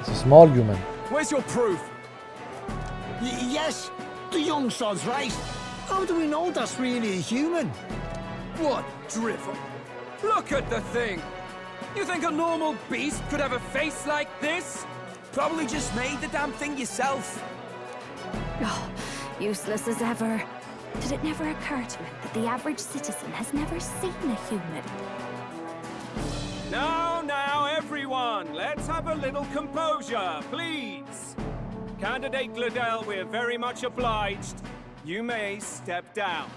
It's a small human. Where's your proof? Yes, the young sod's right. How do we know that's really a human? What drivel? Look at the thing! You think a normal beast could have a face like this? Probably just made the damn thing yourself. Oh, useless as ever. Did it never occur to him that the average citizen has never seen a human? Now, everyone, let's have a little composure, please. Candidate Gladel, we're very much obliged. You may step down.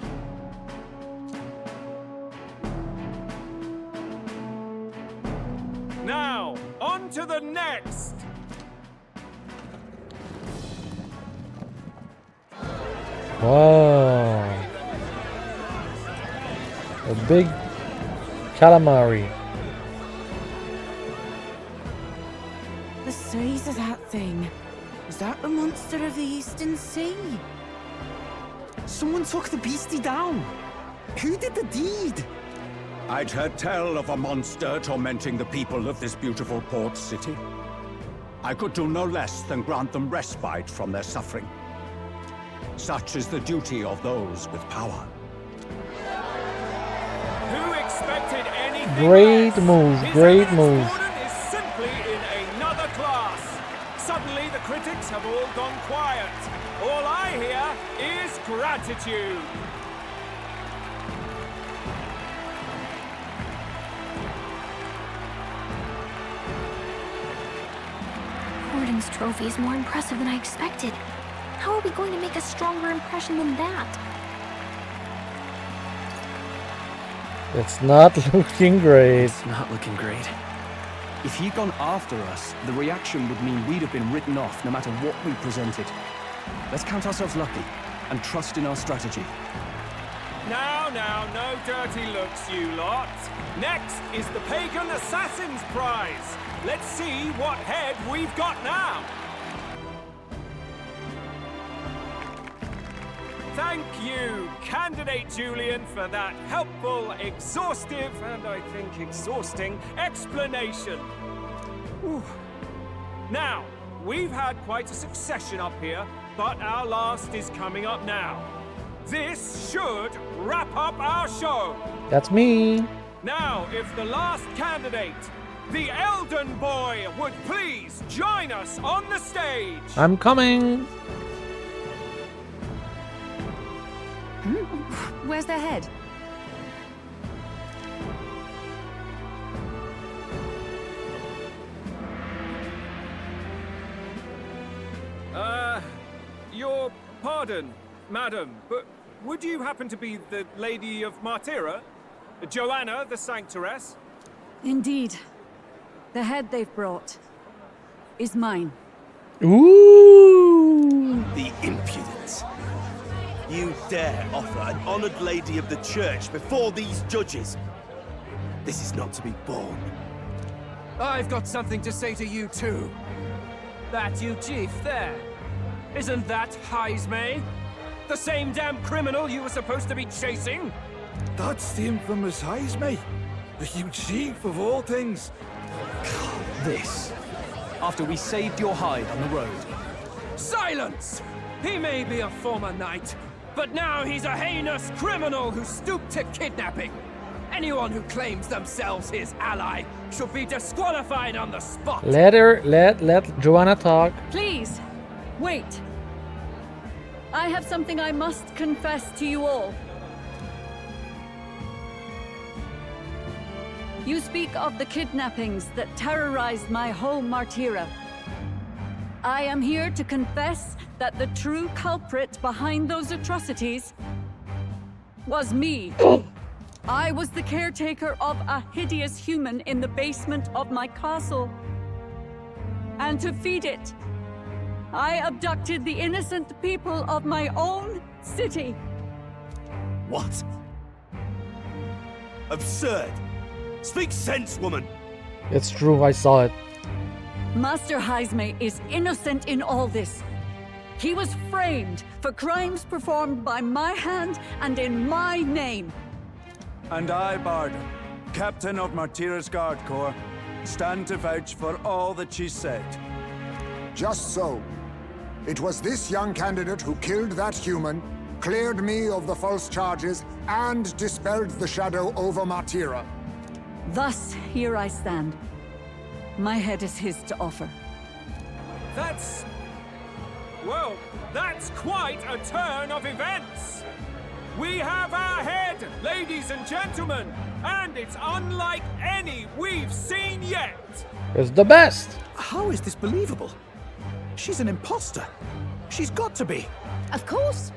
Now, on to the next. Wow. A big calamari. The size of that thing. Is that the monster of the Eastern Sea? Someone took the beastie down. Who did the deed? I'd heard tell of a monster tormenting the people of this beautiful port city. I could do no less than grant them respite from their suffering. Such is the duty of those with power. Who expected anything Great less? move, His great evidence move. warden is simply in another class. Suddenly the critics have all gone quiet. All I hear is gratitude. Warden's trophy is more impressive than I expected. How are we going to make a stronger impression than that? It's not looking great. It's not looking great. If he'd gone after us, the reaction would mean we'd have been written off no matter what we presented. Let's count ourselves lucky and trust in our strategy. Now, no dirty looks, you lot. Next is the Pagan Assassin's Prize. Let's see what head we've got now. Thank you, Candidate Julian, for that helpful, exhaustive, and I think exhausting explanation. Whew. Now, we've had quite a succession up here, but our last is coming up now. This should wrap up our show. That's me. Now, if the last candidate, the Elden Boy, would please join us on the stage. I'm coming. Where's their head? Your pardon, madam, but would you happen to be the Lady of Martyra? Joanna, the Sanctoress? Indeed. The head they've brought is mine. Ooh! The impudence. You dare offer an honored lady of the church before these judges? This is not to be borne. I've got something to say to you too. That you, Chief, there. Isn't that Heismay? The same damn criminal you were supposed to be chasing? That's the infamous Heisme. You chief of all things. This. After we saved your hide on the road. Silence! He may be a former knight, but now he's a heinous criminal who stooped to kidnapping. Anyone who claims themselves his ally should be disqualified on the spot. Let Joanna talk. Please, wait. I have something I must confess to you all. You speak of the kidnappings that terrorized my home, Martira. I am here to confess that the true culprit behind those atrocities was me. I was the caretaker of a hideous human in the basement of my castle. And to feed it, I abducted the innocent people of my own city. What? Absurd! Speak sense, woman! It's true, I saw it. Master Heisme is innocent in all this. He was framed for crimes performed by my hand and in my name. And I, Barden, captain of Martira's Guard Corps, stand to vouch for all that she said. Just so. It was this young candidate who killed that human, cleared me of the false charges, and dispelled the shadow over Martira. Thus, here I stand. My head is his to offer. That's... well, that's quite a turn of events! We have our head, ladies and gentlemen, and it's unlike any we've seen yet! It's the best! How is this believable? She's an imposter. She's got to be. Of course.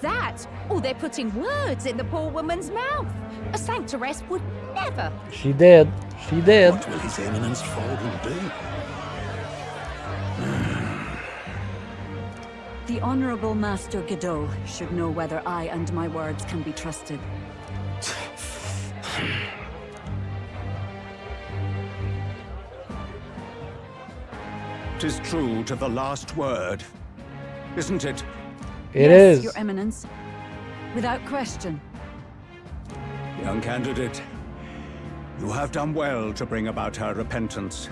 That, or they're putting words in the poor woman's mouth. A sanctoress would never. She did. She did. What will His Eminence Forden do? The Honorable Master Godot should know whether I and my words can be trusted. 'Tis true to the last word, isn't it? It Yes, is. Your Eminence. Without question. Young candidate, you have done well to bring about her repentance.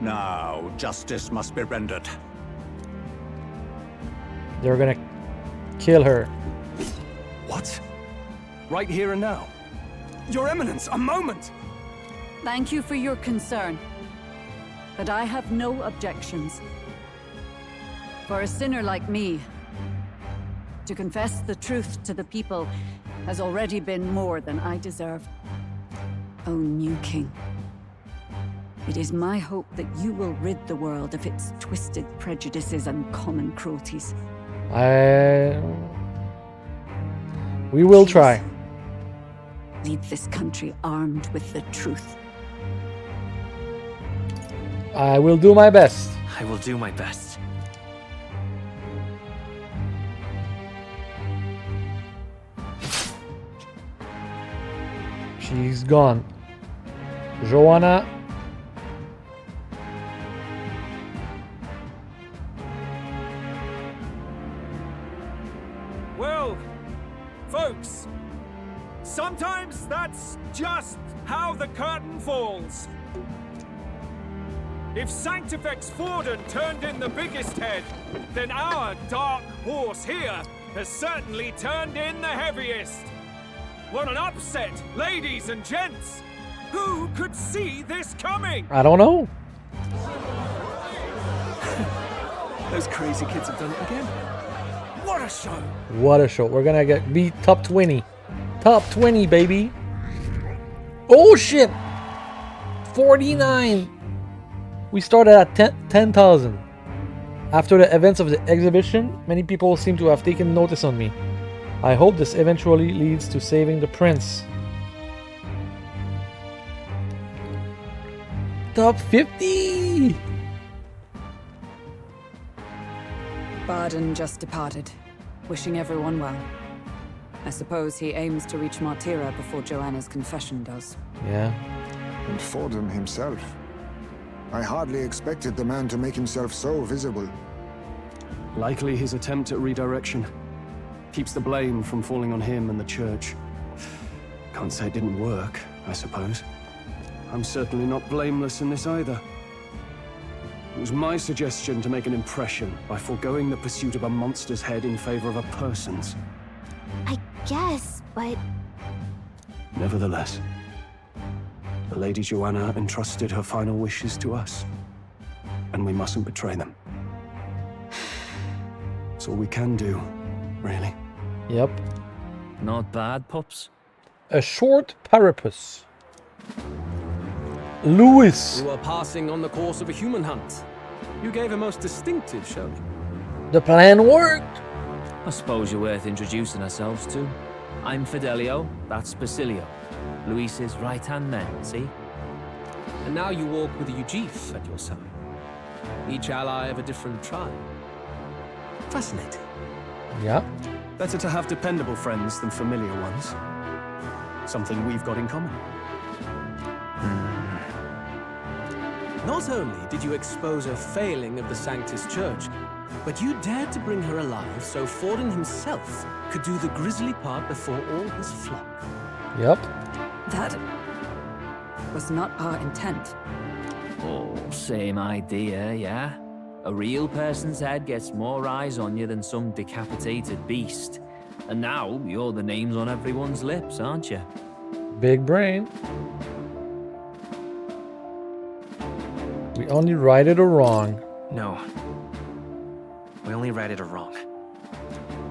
Now, justice must be rendered. They're gonna kill her. What? Right here and now? Your Eminence, a moment! Thank you for your concern. But I have no objections. For a sinner like me, to confess the truth to the people has already been more than I deserve. O new king, it is my hope that you will rid the world of its twisted prejudices and common cruelties. We will try. Leave this country armed with the truth. I will do my best. I will do my best. She's gone. Joanna. Well, folks, sometimes that's just how the curtain falls. If Sanctifex Forden turned in the biggest head, then our dark horse here has certainly turned in the heaviest. What an upset, ladies and gents! Who could see this coming? I don't know. Those crazy kids have done it again. What a show! What a show. We're gonna be top 20. Top 20, baby. Oh, shit. 49. We started at 10,000. After the events of the exhibition, many people seem to have taken notice on me. I hope this eventually leads to saving the prince. Top 50! Barden just departed, wishing everyone well. I suppose he aims to reach Martira before Joanna's confession does. Yeah. And Forden himself. I hardly expected the man to make himself so visible. Likely his attempt at redirection. Keeps the blame from falling on him and the church. Can't say it didn't work, I suppose. I'm certainly not blameless in this either. It was my suggestion to make an impression by foregoing the pursuit of a monster's head in favor of a person's. I guess, but Nevertheless, the Lady Joanna entrusted her final wishes to us, and we mustn't betray them. It's all we can do, really. Yep. Not bad, pups. A short parapus. Louis. You are passing on the course of a human hunt. You gave a most distinctive showing. The plan worked. I suppose you're worth introducing ourselves to. I'm Fidelio, that's Basilio. Luis's right-hand man, see? And now you walk with a Ujif at your side. Each ally of a different tribe. Fascinating. Yeah. Better to have dependable friends than familiar ones. Something we've got in common. Not only did you expose a failing of the Sanctus Church, but you dared to bring her alive so Forden himself could do the grisly part before all his flock. Yep. That was not our intent. Oh, same idea, yeah? A real person's head gets more eyes on you than some decapitated beast. And now you're the names on everyone's lips, aren't you? Big brain. We only righted a wrong. No. We only righted a wrong.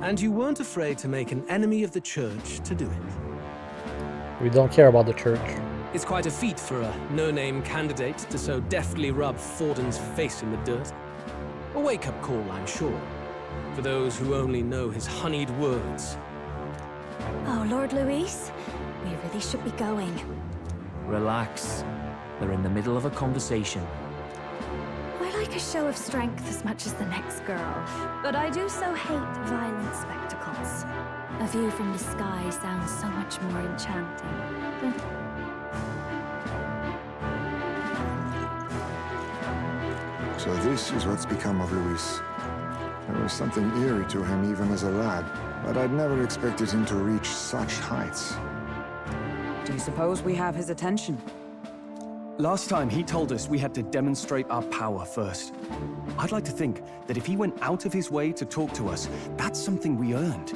And you weren't afraid to make an enemy of the church to do it. We don't care about the church. It's quite a feat for a no-name candidate to so deftly rub Forden's face in the dirt. A wake-up call, I'm sure, for those who only know his honeyed words. Oh, Lord Luis, we really should be going. Relax. They're in the middle of a conversation. I like a show of strength as much as the next girl, but I do so hate violent spectacles. A view from the sky sounds so much more enchanting. So this is what's become of Luis. There was something eerie to him even as a lad, but I'd never expected him to reach such heights. Do you suppose we have his attention? Last time, he told us we had to demonstrate our power first. I'd like to think that if he went out of his way to talk to us, that's something we earned.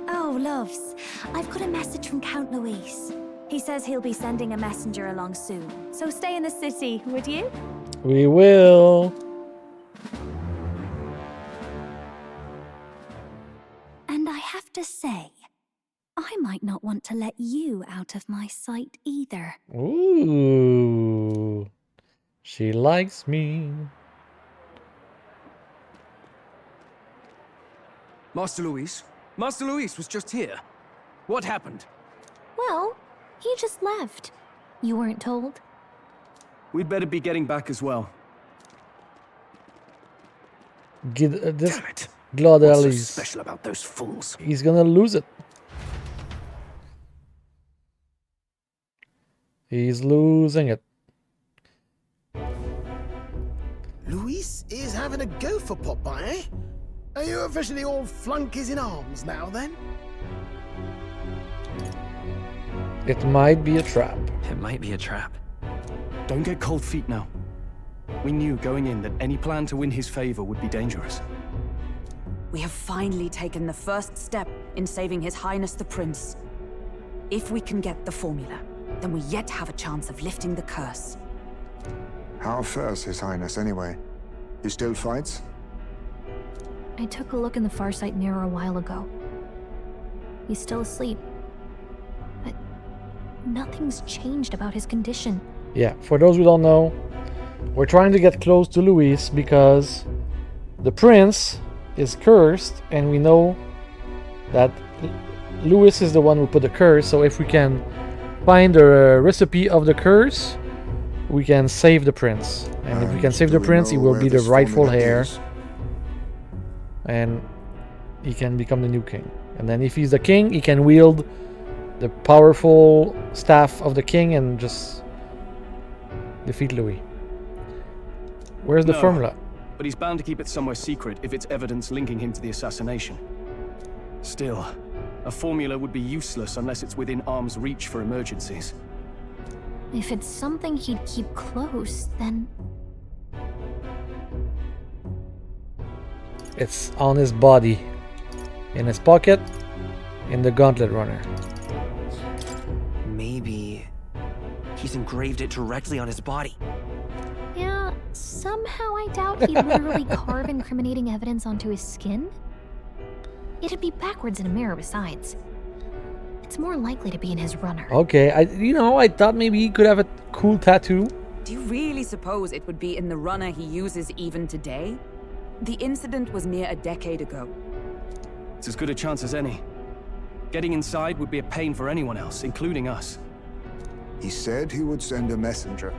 Oh, loves, I've got a message from Count Luis. He says he'll be sending a messenger along soon, so stay in the city, would you? We will. And I have to say, I might not want to let you out of my sight either. Ooh. She likes me. Master Luis? Master Luis was just here. What happened? Well, he just left. You weren't told? We'd better be getting back as well. This Damn it. Glaudel What's so is... special about those fools? He's gonna lose it. He's losing it. Luis is having a go for Popeye, eh? Are you officially all flunkies in arms now, then? It might be a trap. It might be a trap. Don't get cold feet now. We knew going in that any plan to win his favor would be dangerous. We have finally taken the first step in saving His Highness the Prince. If we can get the formula, then we yet have a chance of lifting the curse. How fares His Highness, anyway? He still fights? I took a look in the Farsight mirror a while ago. He's still asleep. But nothing's changed about his condition. Yeah, for those who don't know, we're trying to get close to Luis because the prince is cursed, and we know that Luis is the one who put the curse, so if we can find the recipe of the curse, we can save the prince. And if we can save the prince, he will be the rightful heir. And he can become the new king. And then if he's the king, he can wield the powerful staff of the king and just defeat Louis. Where's the formula? But he's bound to keep it somewhere secret if it's evidence linking him to the assassination. Still, A formula would be useless unless it's within arm's reach for emergencies. If it's something he'd keep close, then... It's on his body. In his pocket. In the gauntlet runner. Maybe he's engraved it directly on his body. Yeah, somehow I doubt he'd literally carve incriminating evidence onto his skin. It'd be backwards in a mirror besides. It's more likely to be in his runner. Okay, I thought maybe he could have a cool tattoo. Do you really suppose it would be in the runner he uses even today? The incident was near a decade ago. It's as good a chance as any. Getting inside would be a pain for anyone else, including us. He said he would send a messenger.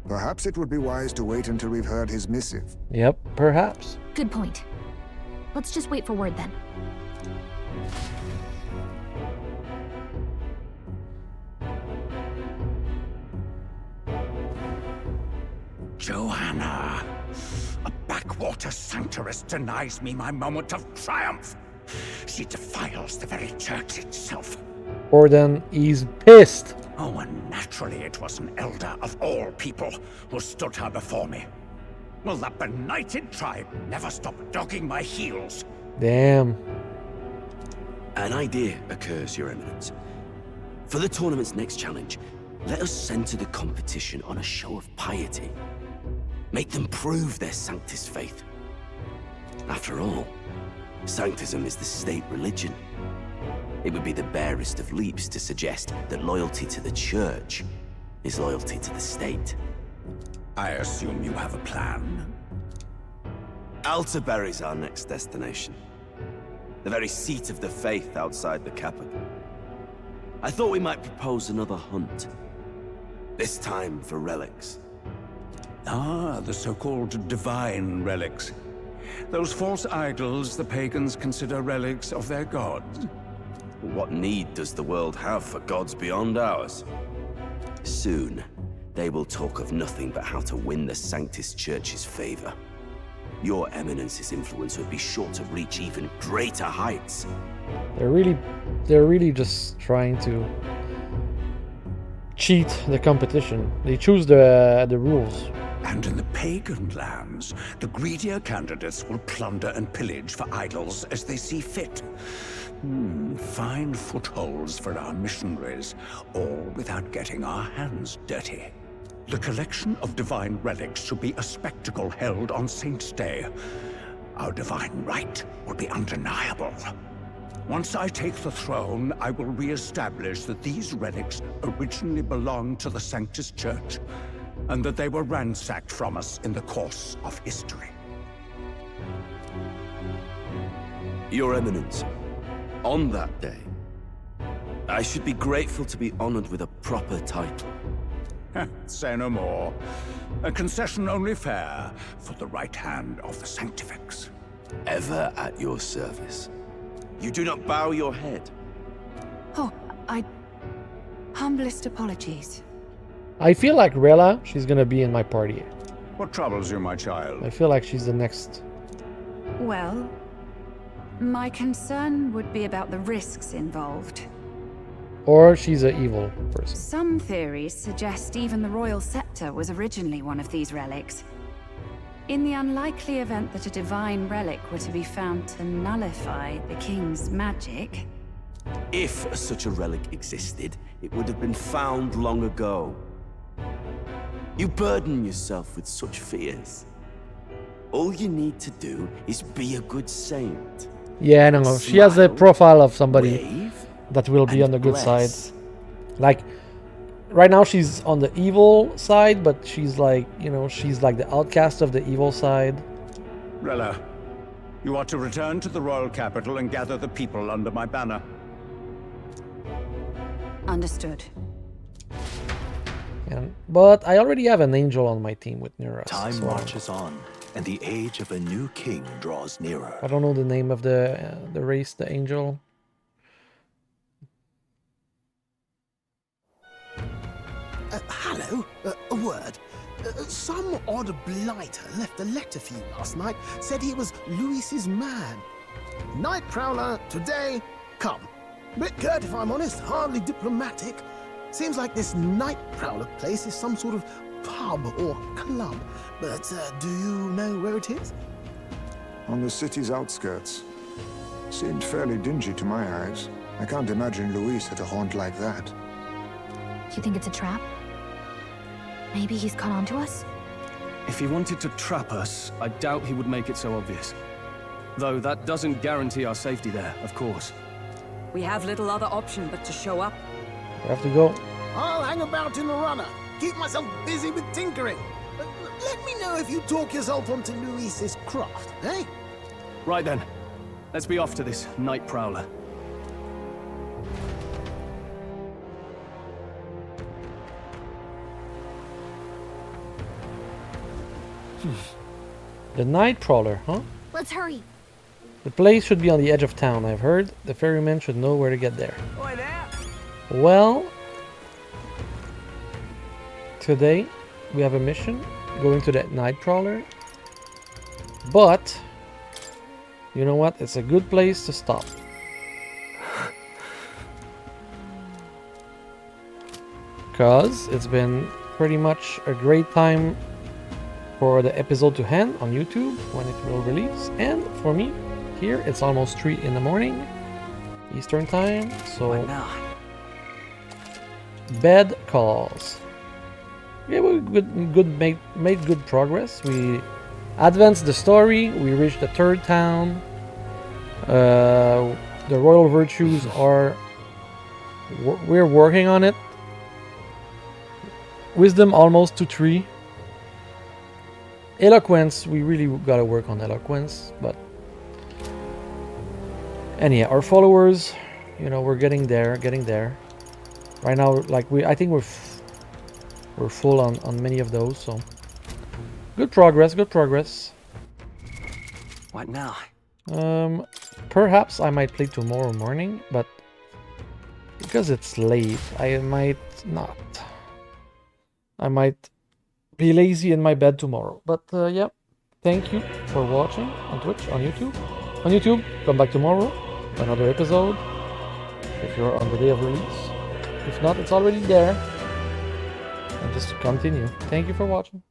Perhaps it would be wise to wait until we've heard his missive. Yep, perhaps. Good point. Let's just wait for word then. Johanna, a backwater sanctuarist denies me my moment of triumph. She defiles the very church itself. Orden, he's pissed. Oh, and naturally it was an elder of all people who stood her before me. Will that benighted tribe never stop dogging my heels? Damn. An idea occurs, Your Eminence. For the tournament's next challenge, let us center the competition on a show of piety. Make them prove their Sanctus faith. After all, Sanctism is the state religion. It would be the barest of leaps to suggest that loyalty to the church is loyalty to the state. I assume you have a plan? Altaberry's our next destination. The very seat of the faith outside the capital. I thought we might propose another hunt. This time for relics. Ah, the so-called divine relics. Those false idols the pagans consider relics of their gods. What need does the world have for gods beyond ours? Soon, they will talk of nothing but how to win the Sanctus Church's favor. Your Eminence's influence would be sure to reach even greater heights. They're really just trying to cheat the competition. They choose the rules. And in the pagan lands, the greedier candidates will plunder and pillage for idols as they see fit. Fine footholds for our missionaries, all without getting our hands dirty. The collection of divine relics should be a spectacle held on Saint's Day. Our divine right will be undeniable. Once I take the throne, I will re-establish that these relics originally belonged to the Sanctus Church, and that they were ransacked from us in the course of history. Your Eminence, on that day, I should be grateful to be honored with a proper title. Say no more. A concession only fair for the right hand of the Sanctifex. Ever at your service. You do not bow your head. Oh, humblest apologies. I feel like Rella, she's gonna be in my party. What troubles you, my child? I feel like she's the next. Well, my concern would be about the risks involved. Or she's an evil person. Some theories suggest even the royal scepter was originally one of these relics. In the unlikely event that a divine relic were to be found to nullify the king's magic... If such a relic existed, it would have been found long ago. You burden yourself with such fears. All you need to do is be a good saint. Yeah, no, she has a profile of somebody that will be on the good side. Like, right now she's on the evil side, but she's like, she's like the outcast of the evil side. Rella, you are to return to the royal capital and gather the people under my banner. Understood. But I already have an angel on my team with Nira. Time marches on, and the age of a new king draws nearer. I don't know the name of the race, the angel. Hello, a word. Some odd blighter left a letter for you last night. Said he was Louis's man. Night Prowler, today, come. Bit curt if I'm honest, hardly diplomatic. Seems like this night prowler place is some sort of pub or club. But do you know where it is? On the city's outskirts. Seemed fairly dingy to my eyes. I can't imagine Luis at a haunt like that. You think it's a trap? Maybe he's caught on to us? If he wanted to trap us, I doubt he would make it so obvious. Though that doesn't guarantee our safety there, of course. We have little other option but to show up. We have to go. I'll hang about in the runner. Keep myself busy with tinkering. Let me know if you talk yourself onto Luis's craft, eh? Right then. Let's be off to this night prowler. The night prowler, huh? Let's hurry. The place should be on the edge of town, I've heard. The ferryman should know where to get there. Well, today we have a mission going to that night prowler. But, you know what? It's a good place to stop. Because it's been pretty much a great time for the episode to end on YouTube when it will release. And for me, here it's almost 3 in the morning, Eastern time, so bed calls. Yeah, we made good progress. We advanced the story. We reached the 3rd town. The royal virtues are... we're working on it. Wisdom almost to 3. Eloquence, we really gotta work on eloquence, but... And yeah, our followers, you know, we're getting there. Right now, like, I think we're full on many of those, so... Good progress. What now? Perhaps I might play tomorrow morning, but... Because it's late, I might not. I might be lazy in my bed tomorrow. But yeah, thank you for watching on Twitch, on YouTube. On YouTube, come back tomorrow for another episode. If you're on the day of release. If not, it's already there. And just continue. Thank you for watching.